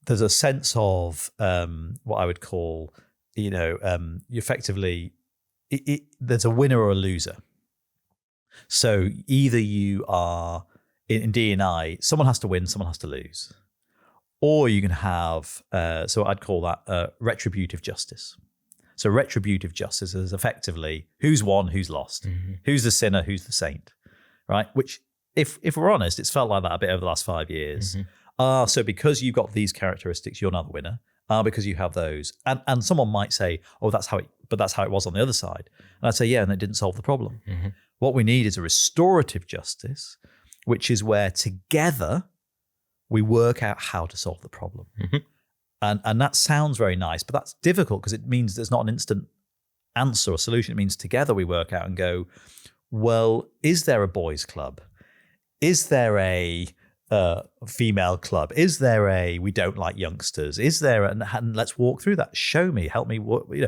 a sense of what I would call, you know, you effectively there's a winner or a loser. So either you are in D&I, someone has to win, someone has to lose. Or you can have, so I'd call that retributive justice. So retributive justice is effectively who's won, who's lost, who's the sinner, who's the saint, right? Which, if we're honest, it's felt like that a bit over the last 5 years. So because you've got these characteristics, you're now the winner. Because you have those. And someone might say, oh, that's how it was on the other side. And I'd say, yeah, and it didn't solve the problem. What we need is a restorative justice, which is where together we work out how to solve the problem. And that sounds very nice, but that's difficult because it means there's not an instant answer or solution. It means together we work out and go, well, is there a boys' club? Is there a female club? Is there a we don't like youngsters? Is there and let's walk through that. Show me, help me. You know,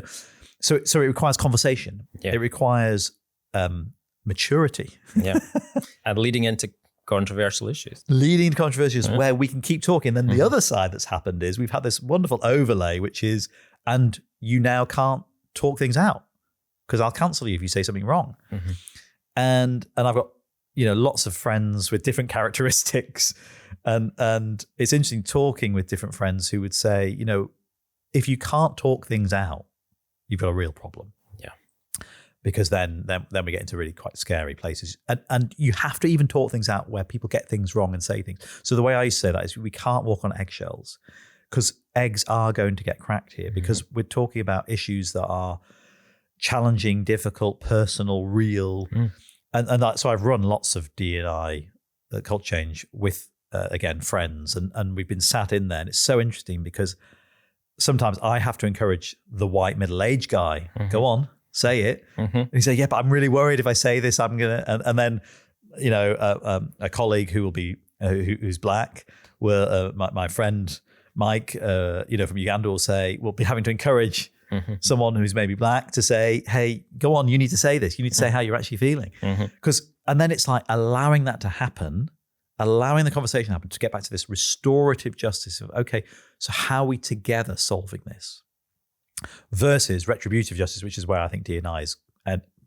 so it requires conversation. It requires maturity. And leading into controversial issues. Leading to controversial issues where we can keep talking. Then the other side that's happened is we've had this wonderful overlay, which is, and you now can't talk things out because I'll cancel you if you say something wrong. And I've got, you know, lots of friends with different characteristics, and it's interesting talking with different friends who would say, you know, if you can't talk things out, you've got a real problem. Because then we get into really quite scary places, and you have to even talk things out where people get things wrong and say things. So the way I used to say that is we can't walk on eggshells because eggs are going to get cracked here because we're talking about issues that are challenging, difficult, personal, real. And so I've run lots of D&I culture change with, again, friends, and we've been sat in there. And it's so interesting because sometimes I have to encourage the white middle-aged guy, go on, say it. And he say, yeah, but I'm really worried if I say this, I'm going to, and then, you know, a colleague who will be, who's black, will, my friend, Mike, you know, from Uganda will say, we'll be having to encourage someone who's maybe black to say, hey, go on, you need to say this. You need to say how you're actually feeling. And then it's like allowing that to happen, allowing the conversation to happen to get back to this restorative justice of, okay, so how are we together solving this? Versus retributive justice, which is where I think D&I is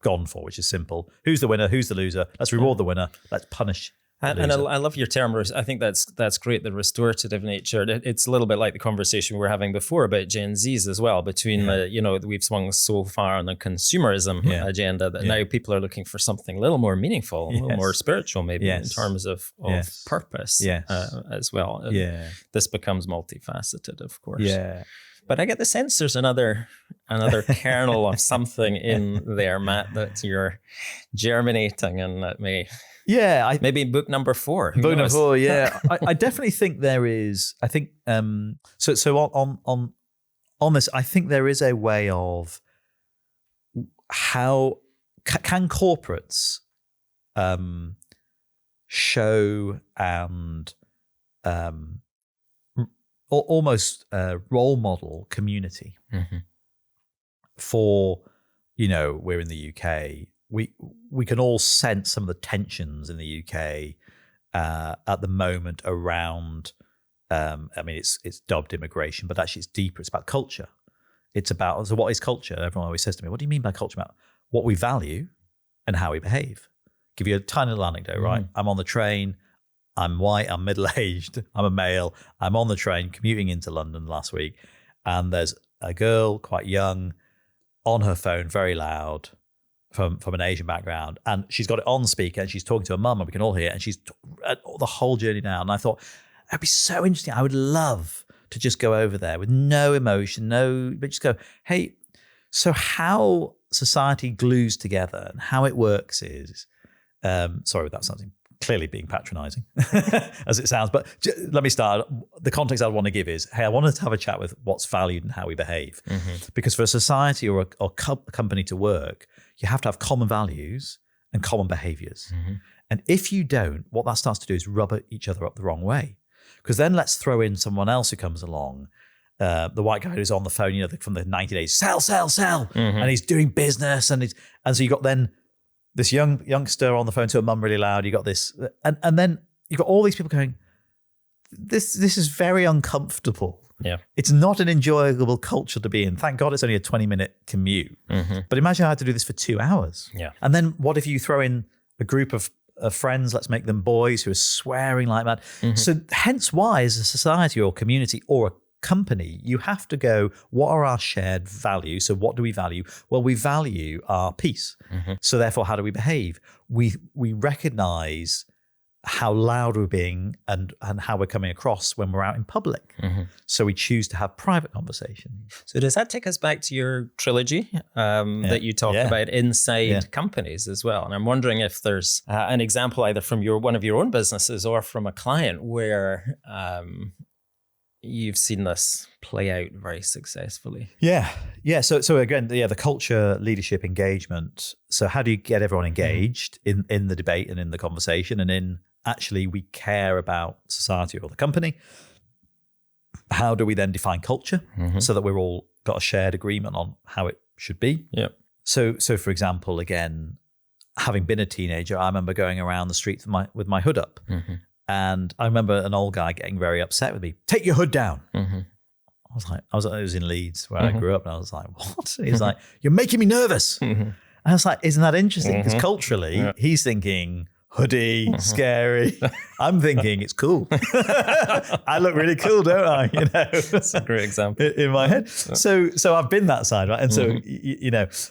gone for, which is simple. Who's the winner? Who's the loser? Let's reward the winner. Let's punish And I love your term. I think that's great, the restorative nature. It's a little bit like the conversation we were having before about Gen Zs as well, between the, you know, we've swung so far on the consumerism agenda that now people are looking for something a little more meaningful, a little more spiritual maybe in terms of purpose as well. And this becomes multifaceted, of course. But I get the sense there's another kernel of something in there, Matt, that you're germinating and that may... maybe book number 4. Book number 4, I definitely think there is. I think so. On this, I think there is a way of how can corporates show and almost role model community for, you know, we're in the UK. We can all sense some of the tensions in the UK at the moment around. I mean, it's dubbed immigration, but actually it's deeper. It's about culture. It's about, so what is culture? Everyone always says to me, "What do you mean by culture?" About what we value and how we behave. Give you a tiny little anecdote, right? I'm on the train. I'm white. I'm middle-aged. I'm a male. I'm on the train commuting into London last week, and there's a girl, quite young, on her phone, very loud, from an Asian background, and she's got it on speaker, and she's talking to her mum, and we can all hear it, and she's the whole journey down. And I thought, that'd be so interesting. I would love to just go over there with no emotion, but just go, hey, so how society glues together and how it works is, sorry without something clearly being patronizing as it sounds, but let me start. The context I want to give is, hey, I wanted to have a chat with what's valued and how we behave. Because for a society or a company to work, you have to have common values and common behaviors. And if you don't, what that starts to do is rub each other up the wrong way. Because then let's throw in someone else who comes along, the white guy who's on the phone, from the 90 days, sell, and he's doing business, and so you got then this youngster on the phone to a mum really loud. You got this, and then you got all these people going, this is very uncomfortable. Yeah, it's not an enjoyable culture to be in. Thank God it's only a 20-minute commute. But imagine I had to do this for 2 hours. Yeah, and then what if you throw in a group of friends, let's make them boys, who are swearing like mad. So hence why, as a society or community or a company, you have to go, what are our shared values? So what do we value? Well, we value our peace. So therefore, how do we behave? We recognize how loud we're being and how we're coming across when we're out in public. So we choose to have private conversations. So does that take us back to your trilogy that you talked about inside companies as well? And I'm wondering if there's an example either from one of your own businesses or from a client where you've seen this play out very successfully. Yeah. So again, the culture, leadership, engagement. So how do you get everyone engaged in the debate and in the conversation, and in actually we care about society or the company? How do we then define culture so that we're all got a shared agreement on how it should be? Yeah. So for example, again, having been a teenager, I remember going around the street with my hood up. And I remember an old guy getting very upset with me. Take your hood down. I was in Leeds where I grew up, and I was like, what? And he's like, you're making me nervous. And I was like, isn't that interesting? Because culturally, he's thinking hoodie, scary. I'm thinking it's cool. I look really cool, don't I? That's a great example in my head. So I've been that side, right? And so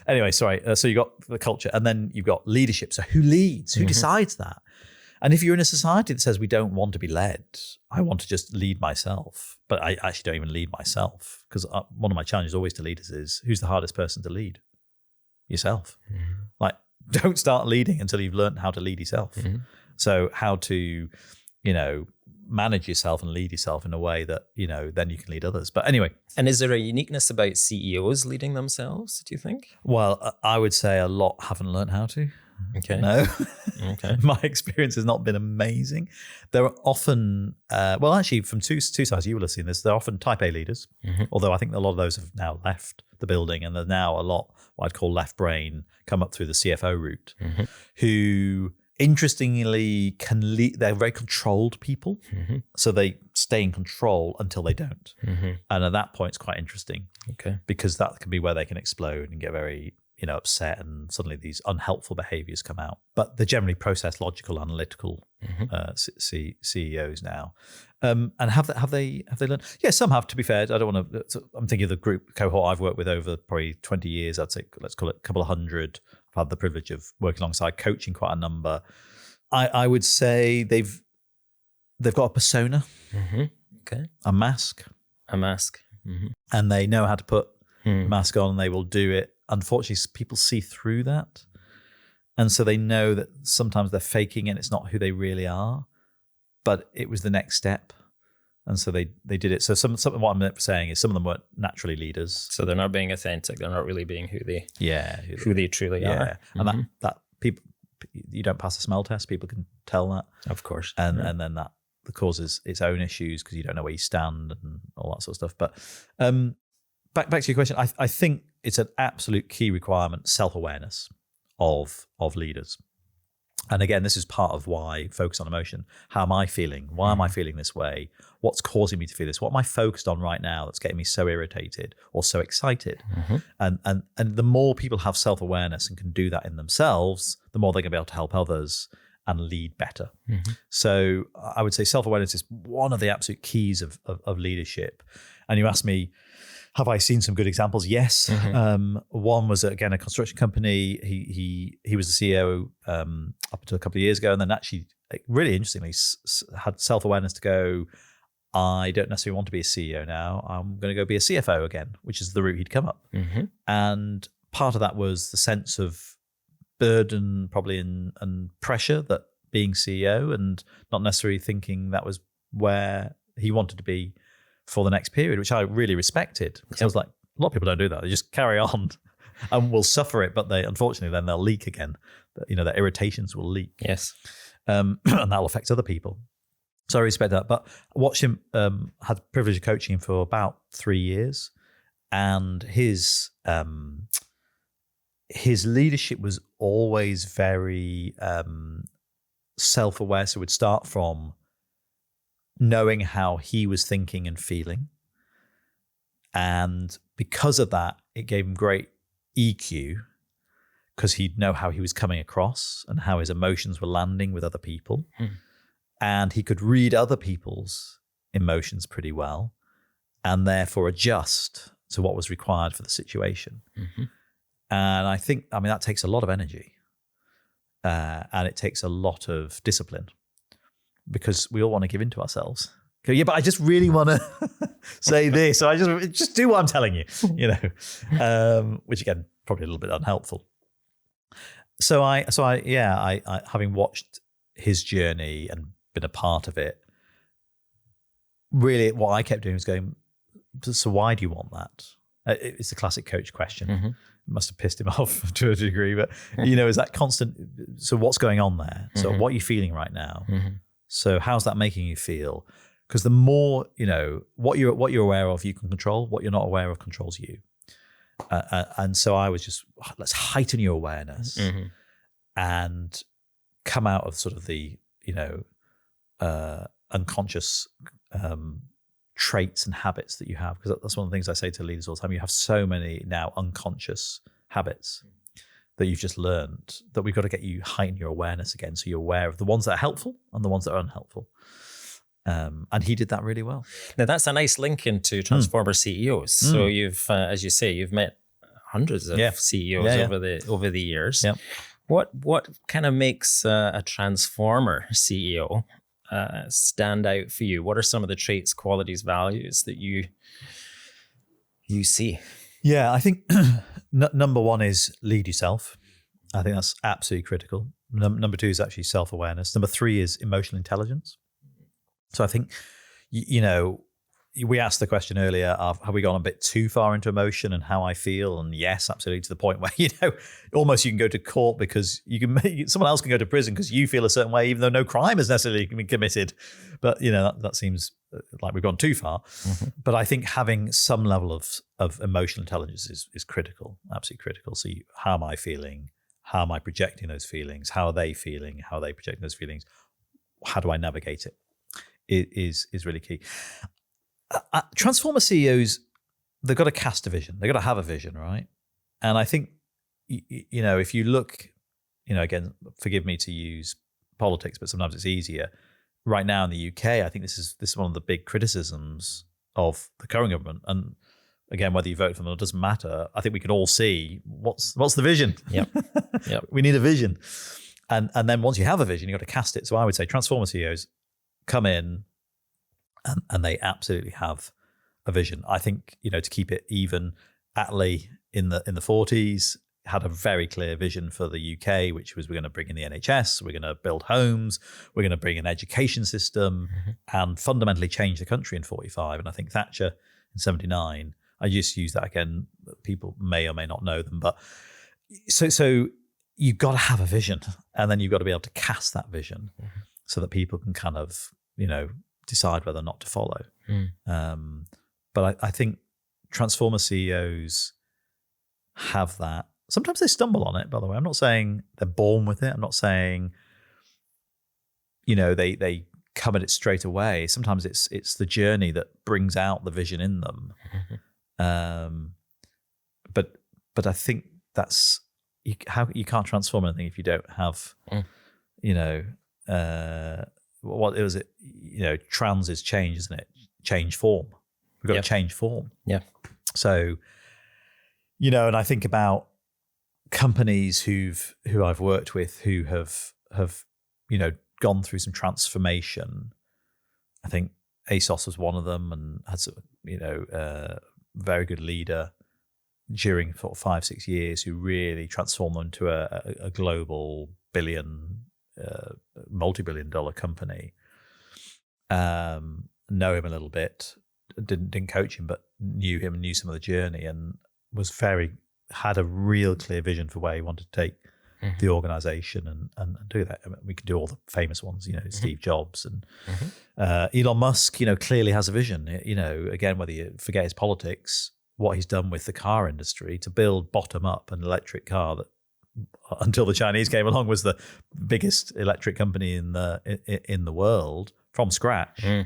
anyway, sorry. So you got the culture, and then you've got leadership. So who leads? Who decides that? And if you're in a society that says we don't want to be led, I want to just lead myself, but I actually don't even lead myself, because one of my challenges always to leaders is, who's the hardest person to lead? Yourself. Like, don't start leading until you've learned how to lead yourself. So how to, manage yourself and lead yourself in a way that, then you can lead others. But anyway. And is there a uniqueness about CEOs leading themselves, do you think? Well, I would say a lot haven't learned how to. Okay. No. Okay. My experience has not been amazing. There are often, actually from two sides, you will have seen this, there are often type A leaders, although I think a lot of those have now left the building, and there's now a lot what I'd call left brain come up through the CFO route, who interestingly can lead. They're very controlled people, so they stay in control until they don't. And at that point, it's quite interesting, because that can be where they can explode and get very upset, and suddenly these unhelpful behaviors come out. But they're generally process, logical, analytical CEOs now. And have they learned? Yeah, some have. To be fair, I don't want to. I'm thinking of the cohort I've worked with over probably 20 years. I'd say let's call it a couple of hundred. I've had the privilege of working alongside, coaching quite a number. I would say they've got a persona, a mask, and they know how to put a mask on, and they will do it. Unfortunately, people see through that. And so they know that sometimes they're faking and it's not who they really are, but it was the next step. And so they did it. So some of what I'm saying is some of them weren't naturally leaders. So they're not being authentic. They're not really being who they truly are. And that people, you don't pass a smell test. People can tell that. Of course. And then that causes its own issues, because you don't know where you stand and all that sort of stuff. But back to your question, I think it's an absolute key requirement, self-awareness of leaders. And again, this is part of why focus on emotion. How am I feeling? Why am I feeling this way? What's causing me to feel this? What am I focused on right now that's getting me so irritated or so excited? And the more people have self-awareness and can do that in themselves, the more they're going to be able to help others and lead better. So I would say self-awareness is one of the absolute keys of leadership. And you asked me, Have I seen some good examples? Yes. One was, again, a construction company. He was the CEO up until a couple of years ago, and then actually, really interestingly, had self-awareness to go, I don't necessarily want to be a CEO now. I'm going to go be a CFO again, which is the route he'd come up. And part of that was the sense of burden, probably, and pressure that being CEO, and not necessarily thinking that was where he wanted to be for the next period, which I really respected. Because I was like, a lot of people don't do that. They just carry on and will suffer it, but unfortunately then they'll leak again. Their irritations will leak. Yes. And that'll affect other people. So I respect that. But I watched him, had the privilege of coaching him for about 3 years. And his leadership was always very self-aware. So it would start from knowing how he was thinking and feeling. And because of that, it gave him great EQ, because he'd know how he was coming across and how his emotions were landing with other people. And he could read other people's emotions pretty well and therefore adjust to what was required for the situation. And I think, that takes a lot of energy and it takes a lot of discipline, because we all want to give in to ourselves. Go, yeah, but I just really want to say this. So I just do what I'm telling you, which again, probably a little bit unhelpful. So I having watched his journey and been a part of it, really what I kept doing was going, so why do you want that? It's the classic coach question. It must have pissed him off to a degree, but is that constant, so what's going on there? So what are you feeling right now? So how's that making you feel? Because the more, what you're aware of, you can control. What you're not aware of controls you. And so I was just, let's heighten your awareness and come out of sort of the, unconscious traits and habits that you have. Because that's one of the things I say to leaders all the time. You have so many now unconscious habits that you've just learned, that we've got to get you heighten your awareness again, so you're aware of the ones that are helpful and the ones that are unhelpful. And he did that really well. Now that's a nice link into transformer CEOs. So you've, as you say, you've met hundreds of CEOs over the years. Yeah. What kind of makes a transformer CEO stand out for you? What are some of the traits, qualities, values that you see? Yeah, I think number one is lead yourself. I think that's absolutely critical. Number two is actually self-awareness. Number three is emotional intelligence. So I think, we asked the question earlier of, have we gone a bit too far into emotion and how I feel? And yes, absolutely, to the point where, almost you can go to court because someone else can go to prison because you feel a certain way, even though no crime has necessarily been committed. But, that seems like we've gone too far. But I think having some level of emotional intelligence is critical, absolutely critical. So how am I feeling? How am I projecting those feelings? How are they feeling? How are they projecting those feelings? How do I navigate it? It is really key. Transformer CEOs, they've got to cast a vision. They've got to have a vision, right? And I think, if you look, again, forgive me to use politics, but sometimes it's easier. Right now in the UK, I think this is one of the big criticisms of the current government. And again, whether you vote for them or doesn't matter. I think we can all see what's the vision. Yep. We need a vision. And then once you have a vision, you've got to cast it. So I would say transformer CEOs come in and they absolutely have a vision. I think, to keep it even, Attlee in the 40s had a very clear vision for the UK, which was, we're going to bring in the NHS, we're going to build homes, we're going to bring an education system and fundamentally change the country in 45. And I think Thatcher in 79, I just use that again, people may or may not know them, but so you've got to have a vision, and then you've got to be able to cast that vision so that people can kind of, decide whether or not to follow. But I think transformer CEOs have that. Sometimes they stumble on it, by the way. I'm not saying they're born with it. I'm not saying, they come at it straight away. Sometimes it's the journey that brings out the vision in them. But I think that's, you can't transform anything if you don't have, what was it? Trans is change, isn't it? Change form. We've got to change form. Yeah. So, and I think about companies who I've worked with who have gone through some transformation. I think ASOS was one of them, and had a very good leader during sort of 5-6 years who really transformed them into a global multi-billion-dollar company. Know him a little bit, didn't coach him, but knew him and knew some of the journey, and had a real clear vision for where he wanted to take the organization and do that. I mean, we can do all the famous ones, Steve Jobs and Elon Musk, clearly has a vision. Again, whether you forget his politics, what he's done with the car industry to build bottom up an electric car that, until the Chinese came along, was the biggest electric company in the world from scratch. Yeah,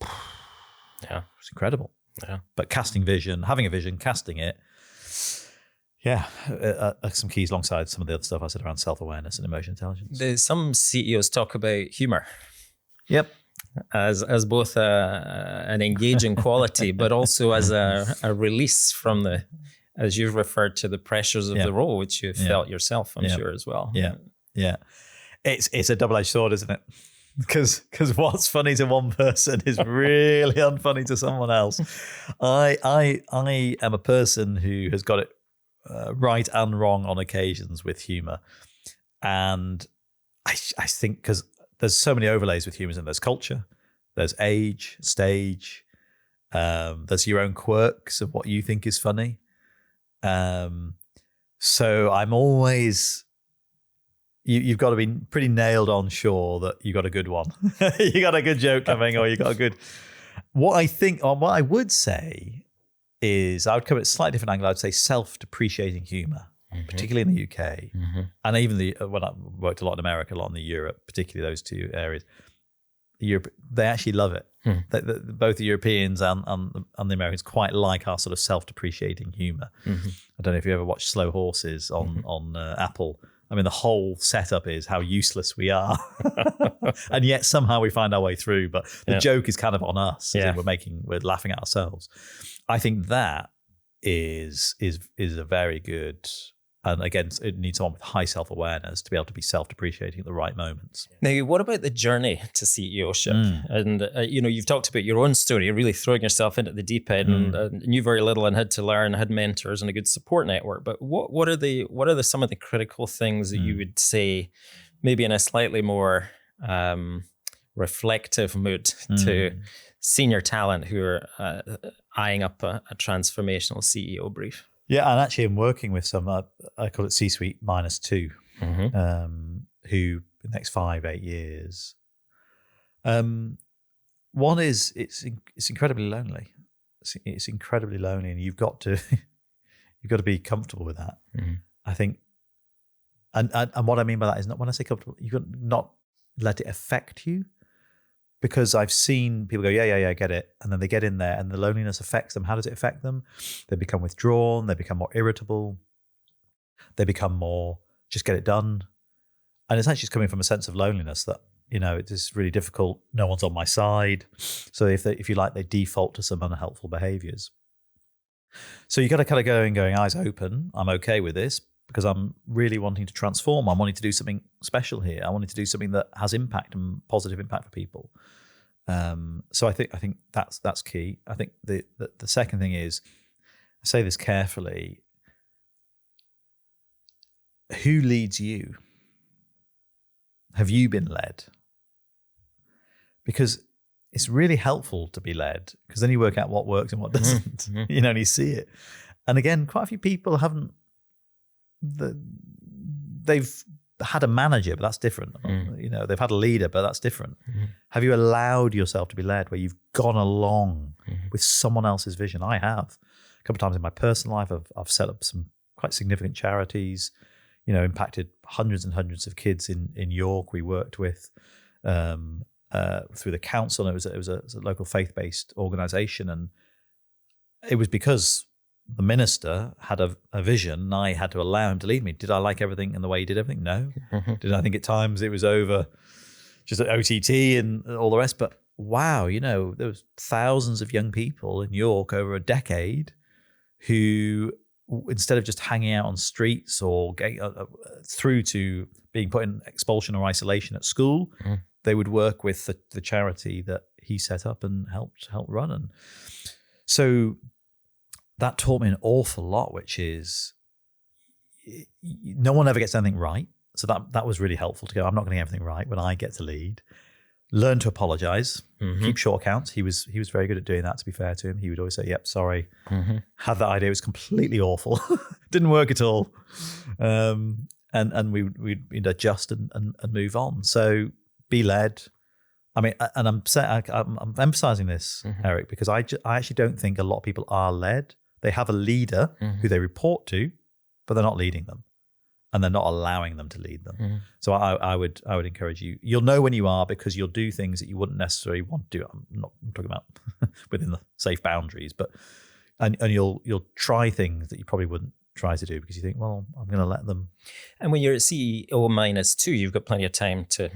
it's incredible. Yeah, but having a vision, casting it. Yeah, some keys alongside some of the other stuff I said around self-awareness and emotional intelligence. Some CEOs talk about humor. Yep. As both an engaging quality, but also as a release from the, as you've referred to, the pressures of the role, which you felt yourself, I'm sure, as well. Yeah. It's a double-edged sword, isn't it? Because what's funny to one person is really unfunny to someone else. I am a person who has got it right and wrong on occasions with humor, and I think because there's so many overlays with humor, and there's culture, there's age, stage, there's your own quirks of what you think is funny. So I'm always, you've got to be pretty nailed on sure that you got a good one. You got a good joke coming, or you got a good. What I would say is, I would come at a slightly different angle. I'd say self-depreciating humor, particularly in the UK, and even when I worked a lot in America, a lot in Europe, particularly those two areas. They actually love it. Both the Europeans and the Americans quite like our sort of self-depreciating humor. I don't know if you ever watched Slow Horses on Apple. I mean, the whole setup is how useless we are, and yet somehow we find our way through. But the joke is kind of on us. We're laughing at ourselves. I think that is a very good, and again, it needs someone with high self-awareness to be able to be self-depreciating at the right moments. Now, what about the journey to CEOship? And you've talked about your own story, really throwing yourself into the deep end, and knew very little and had to learn, had mentors and a good support network. But what are some of the critical things that you would say, maybe in a slightly more reflective mood, to senior talent who are eyeing up a transformational CEO brief? Yeah, and actually I'm working with some, I call it C-suite -2, who the next 5-8 years. One is it's incredibly lonely. It's incredibly lonely, and you've got to be comfortable with that. I think, and what I mean by that is, not when I say comfortable, you've got to not let it affect you. Because I've seen people go, yeah, I get it. And then they get in there and the loneliness affects them. How does it affect them? They become withdrawn. They become more irritable. They become more, just get it done. And it's actually just coming from a sense of loneliness that, it is really difficult. No one's on my side. So if you like, they default to some unhelpful behaviors. So you got to kind of going eyes open. I'm okay with this because I'm really wanting to transform. I'm wanting to do something special here. I wanted to do something that has impact and positive impact for people. So I think that's key. I think the second thing is, I say this carefully, who leads you? Have you been led? Because it's really helpful to be led, because then you work out what works and what doesn't, and you see it. And again, quite a few people haven't, they've had a manager, but that's different. They've had a leader, but that's different. Have you allowed yourself to be led, where you've gone along with someone else's vision? I have. A couple of times in my personal life, I've set up some quite significant charities, impacted hundreds and hundreds of kids in York. We worked with through the council. It was a local faith-based organization, and it was because the minister had a vision, and I had to allow him to lead me. Did I like everything and the way he did everything? No. Did I think at times it was over just at OTT and all the rest? But wow, there was thousands of young people in York over a decade who, instead of just hanging out on streets or getting through to being put in expulsion or isolation at school, they would work with the charity that he set up and helped run. And so that taught me an awful lot, which is no one ever gets anything right. So that was really helpful to go, I'm not getting everything right when I get to lead. Learn to apologize, keep short accounts. He was very good at doing that, to be fair to him. He would always say, yep, sorry. Had that idea, it was completely awful. Didn't work at all. And we'd adjust and move on. So be led. I mean, and I'm emphasizing this, Erik, because I actually don't think a lot of people are led. They have a leader who they report to, but they're not leading them. And they're not allowing them to lead them. So I would encourage you. You'll know when you are, because you'll do things that you wouldn't necessarily want to do. I'm talking about within the safe boundaries, but and you'll try things that you probably wouldn't try to do because you think, well, I'm going to let them. And when you're at CEO -2, you've got plenty of time to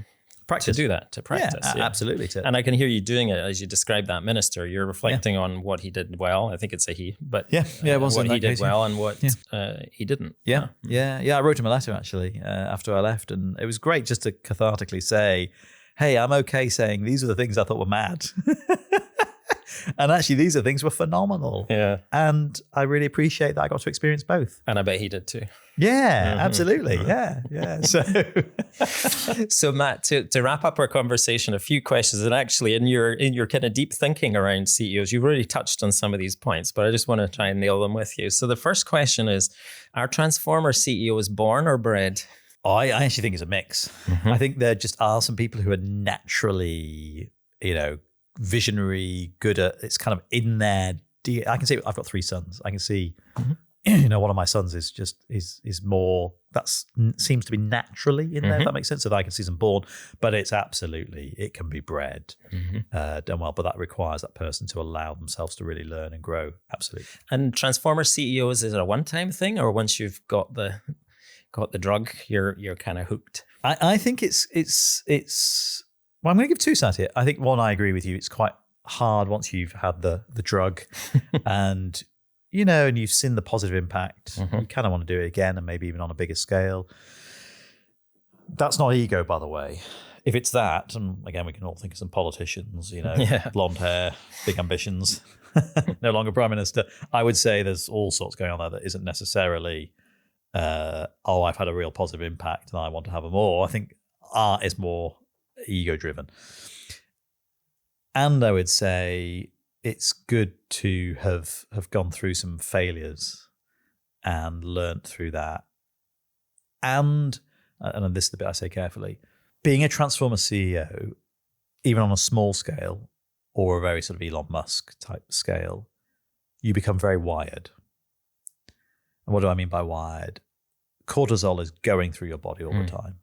practice. To do that, to practice. Yeah. Absolutely. And I can hear you doing it as you describe that minister. You're reflecting on what he did well. I think it's a he, but it was what he did well and what he didn't. Yeah. I wrote him a letter actually after I left, and it was great just to cathartically say, hey, I'm okay saying these are the things I thought were mad. And actually, these are things were phenomenal. Yeah. And I really appreciate that I got to experience both. And I bet he did too. Yeah, absolutely. Yeah. So Matt, to wrap up our conversation, a few questions, and actually in your kind of deep thinking around CEOs, you've already touched on some of these points, but I just want to try and nail them with you. So the first question is, are transformer CEOs born or bred? I actually think it's a mix. I think there just are some people who are naturally, visionary, good at, it's kind of in their DNA. I can see, I've got 3 sons. I can see, one of my sons is more, seems to be naturally in there, if that makes sense. So that I can see them born, but it can be bred, done well, but that requires that person to allow themselves to really learn and grow. Absolutely. And transformer CEOs, is it a one-time thing, or once you've got the drug, you're kind of hooked? I think it's well, I'm going to give 2 sides here. I think one, I agree with you. It's quite hard once you've had the drug and, and you've seen the positive impact. You kind of want to do it again, and maybe even on a bigger scale. That's not ego, by the way. If it's that, and again, we can all think of some politicians, blonde hair, big ambitions, no longer prime minister. I would say there's all sorts going on there that isn't necessarily, I've had a real positive impact and I want to have more. I think art is more ego driven. And I would say it's good to have gone through some failures and learnt through that. And this is the bit I say carefully, being a transformer CEO, even on a small scale or a very sort of Elon Musk type scale, you become very wired. And what do I mean by wired? Cortisol is going through your body all the time.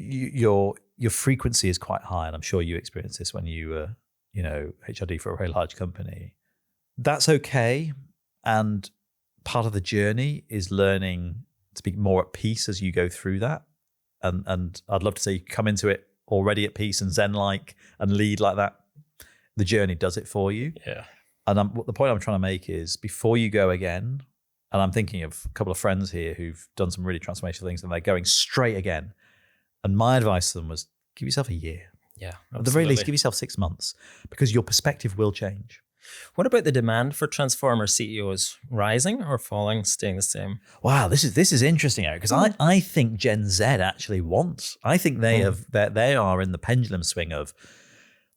Your frequency is quite high, and I'm sure you experienced this when you were, HRD for a very large company. That's okay, and part of the journey is learning to be more at peace as you go through that. And I'd love to say you come into it already at peace and zen-like and lead like that. The journey does it for you. Yeah. And the point I'm trying to make is, before you go again, and I'm thinking of a couple of friends here who've done some really transformational things, and they're going straight again. And my advice to them was, give yourself a year. Yeah, absolutely. At the very least, give yourself 6 months, because your perspective will change. What about the demand for transformer CEOs? Rising or falling, staying the same? Wow, this is interesting, Erik, because I think Gen Z actually wants. I think they are in the pendulum swing of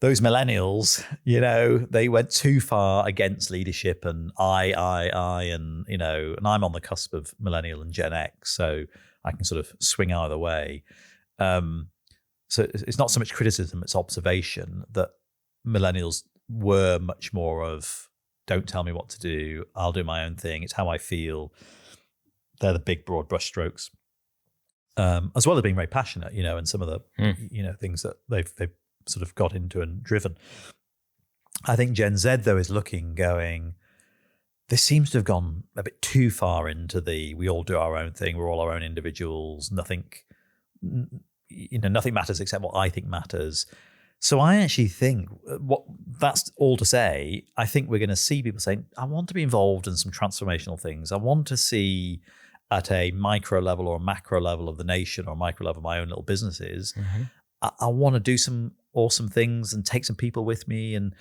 those millennials. They went too far against leadership and I, and and I'm on the cusp of millennial and Gen X, so I can sort of swing either way. So it's not so much criticism, it's observation that millennials were much more of, don't tell me what to do, I'll do my own thing, it's how I feel. They're the big, broad brushstrokes. As well as being very passionate, and some of the, things that they've sort of got into and driven. I think Gen Z, though, is going, this seems to have gone a bit too far into we all do our own thing, we're all our own individuals, nothing matters except what I think matters. So I actually think what that's all to say, I think we're going to see people saying, I want to be involved in some transformational things. I want to see at a micro level or a macro level of the nation or micro level of my own little businesses. I want to do some awesome things and take some people with me. And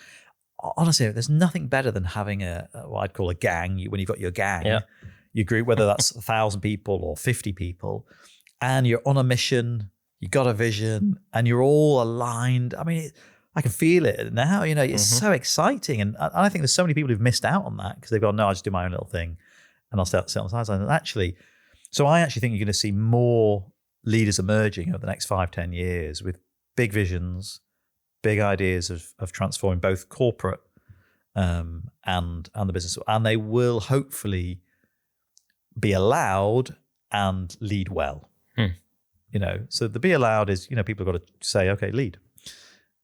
honestly, there's nothing better than having what I'd call a gang. When you've got your gang, your group, whether that's 1,000 people or 50 people, and you're on a mission, you got a vision, and you're all aligned. I mean, I can feel it now. It's so exciting, and I think there's so many people who've missed out on that because they've gone, no, I just do my own little thing, and I'll sit on the sideline. And so I actually think you're going to see more leaders emerging over the next 5-10 years with big visions, big ideas of transforming both corporate and the business, and they will hopefully be allowed and lead well. So the be allowed is, people have got to say, okay, lead.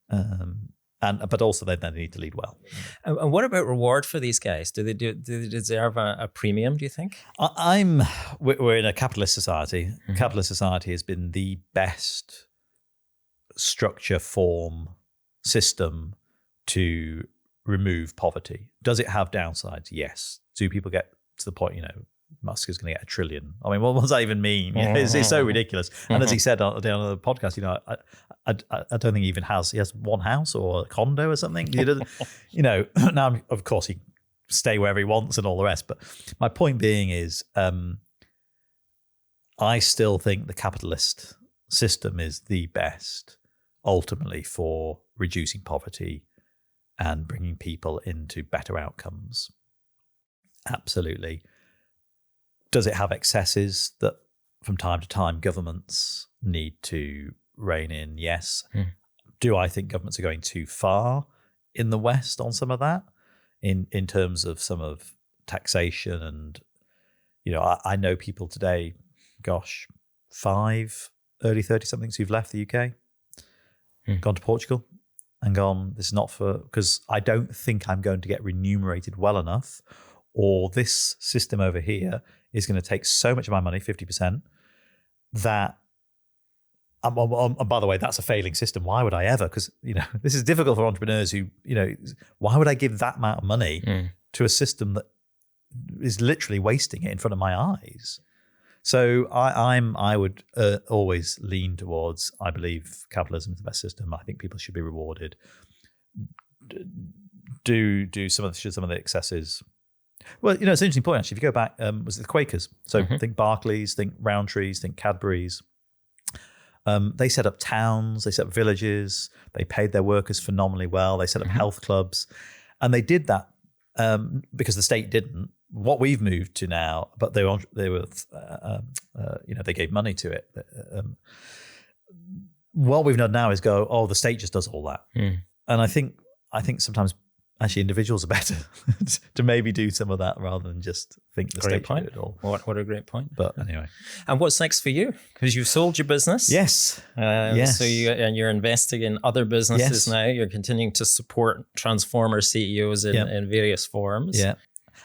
But also they need to lead well. And what about reward for these guys? Do they deserve a premium, do you think? We're in a capitalist society. Capitalist society has been the best structure, form, system to remove poverty. Does it have downsides? Yes. Do people get to the point, Musk is going to get $1 trillion. I mean, what does that even mean? It's so ridiculous. And as he said on the podcast, I don't think he even he has one house or a condo or something. He doesn't, now, of course, he can stay wherever he wants and all the rest. But my point being is, I still think the capitalist system is the best ultimately for reducing poverty and bringing people into better outcomes. Absolutely. Does it have excesses that from time to time governments need to rein in? Yes. Do I think governments are going too far in the West on some of that in terms of some of taxation? And, I know people today, early 30-somethings who've left the UK, gone to Portugal and gone, this is not because I don't think I'm going to get remunerated well enough, or this system over here is going to take so much of my money, 50%, that, and by the way, that's a failing system. Why would I ever? Because, this is difficult for entrepreneurs who, why would I give that amount of money to a system that is literally wasting it in front of my eyes? So I would always lean towards, I believe capitalism is the best system. I think people should be rewarded. Do some of the excesses. Well, it's an interesting point, actually. If you go back, was it the Quakers? So think Barclays, think Rowntree's, think Cadbury's. They set up towns, they set up villages, they paid their workers phenomenally well, they set up health clubs. And they did that because the state didn't. What we've moved to now, but they gave money to it. What we've done now is go, the state just does all that. And I think sometimes actually individuals are better to maybe do some of that rather than just think the state should do it all. What a great point. But anyway. And what's next for you? Because you've sold your business. Yes. So you're investing in other businesses now. You're continuing to support transformer CEOs in various forms. Yeah.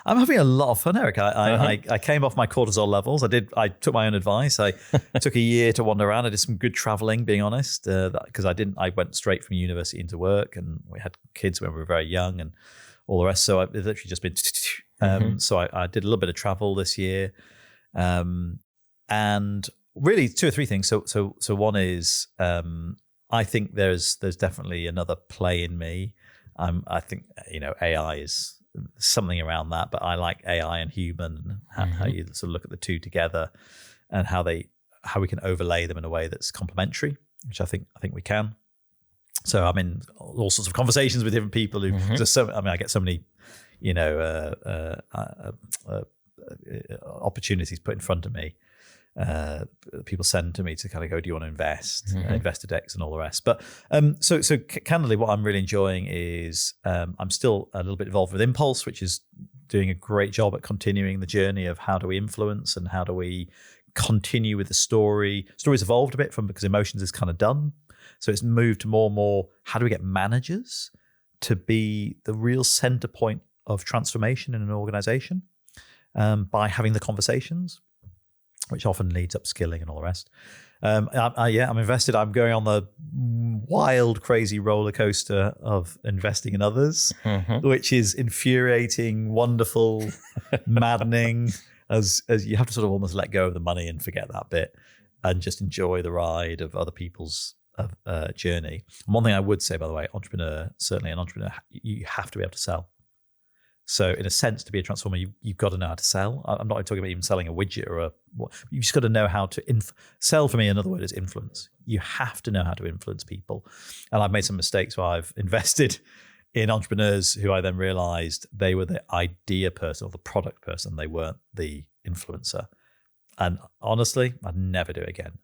I'm having a lot of fun, Erik. I came off my cortisol levels. I took my own advice. I took a year to wander around. I did some good traveling, being honest, because I went straight from university into work, and we had kids when we were very young and all the rest. So it's literally just been, so I did a little bit of travel this year. And really 2 or 3 things. So one is, I think there's definitely another play in me. I think, AI is something around that, but I like AI and human, and how you sort of look at the two together, and how we can overlay them in a way that's complementary, which I think we can. So I'm in all sorts of conversations with different people who. I get so many, opportunities put in front of me. People send to me to kind of go, do you want to invest, investor decks and all the rest. But so candidly, what I'm really enjoying is I'm still a little bit involved with Impulse, which is doing a great job at continuing the journey of how do we influence and how do we continue with the story. Story's evolved a bit because emotions is kind of done. So it's moved to more and more, how do we get managers to be the real center point of transformation in an organization by having the conversations. which often leads upskilling and all the rest. I'm invested. I'm going on the wild, crazy roller coaster of investing in others, which is infuriating, wonderful, maddening, as you have to sort of almost let go of the money and forget that bit and just enjoy the ride of other people's journey. And one thing I would say, by the way, certainly an entrepreneur, you have to be able to sell. So in a sense, to be a transformer, you've got to know how to sell. I'm not talking about even selling a widget you just got to know how to sell. For me, another word is influence. You have to know how to influence people. And I've made some mistakes where I've invested in entrepreneurs who I then realized they were the idea person or the product person. They weren't the influencer. And honestly, I'd never do it again.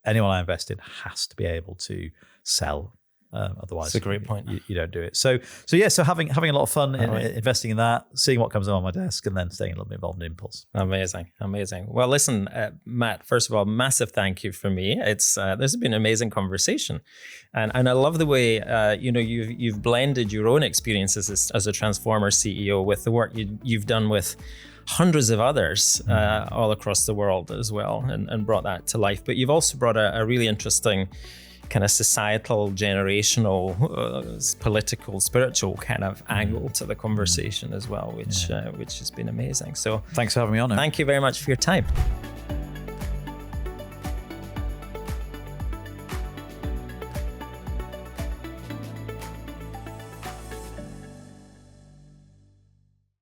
Anyone I invest in has to be able to sell. Otherwise, that's a great point. You don't do it. So having a lot of fun investing in that, seeing what comes on my desk, and then staying a little bit involved in Impulse. Amazing. Well, listen, Matt. First of all, massive thank you for me. This has been an amazing conversation, and I love the way you've blended your own experiences as a transformer CEO with the work you've done with hundreds of others all across the world as well, and brought that to life. But you've also brought a really interesting kind of societal, generational, political, spiritual kind of angle to the conversation as well, which has been amazing. So thanks for having me on. Thank you very much for your time.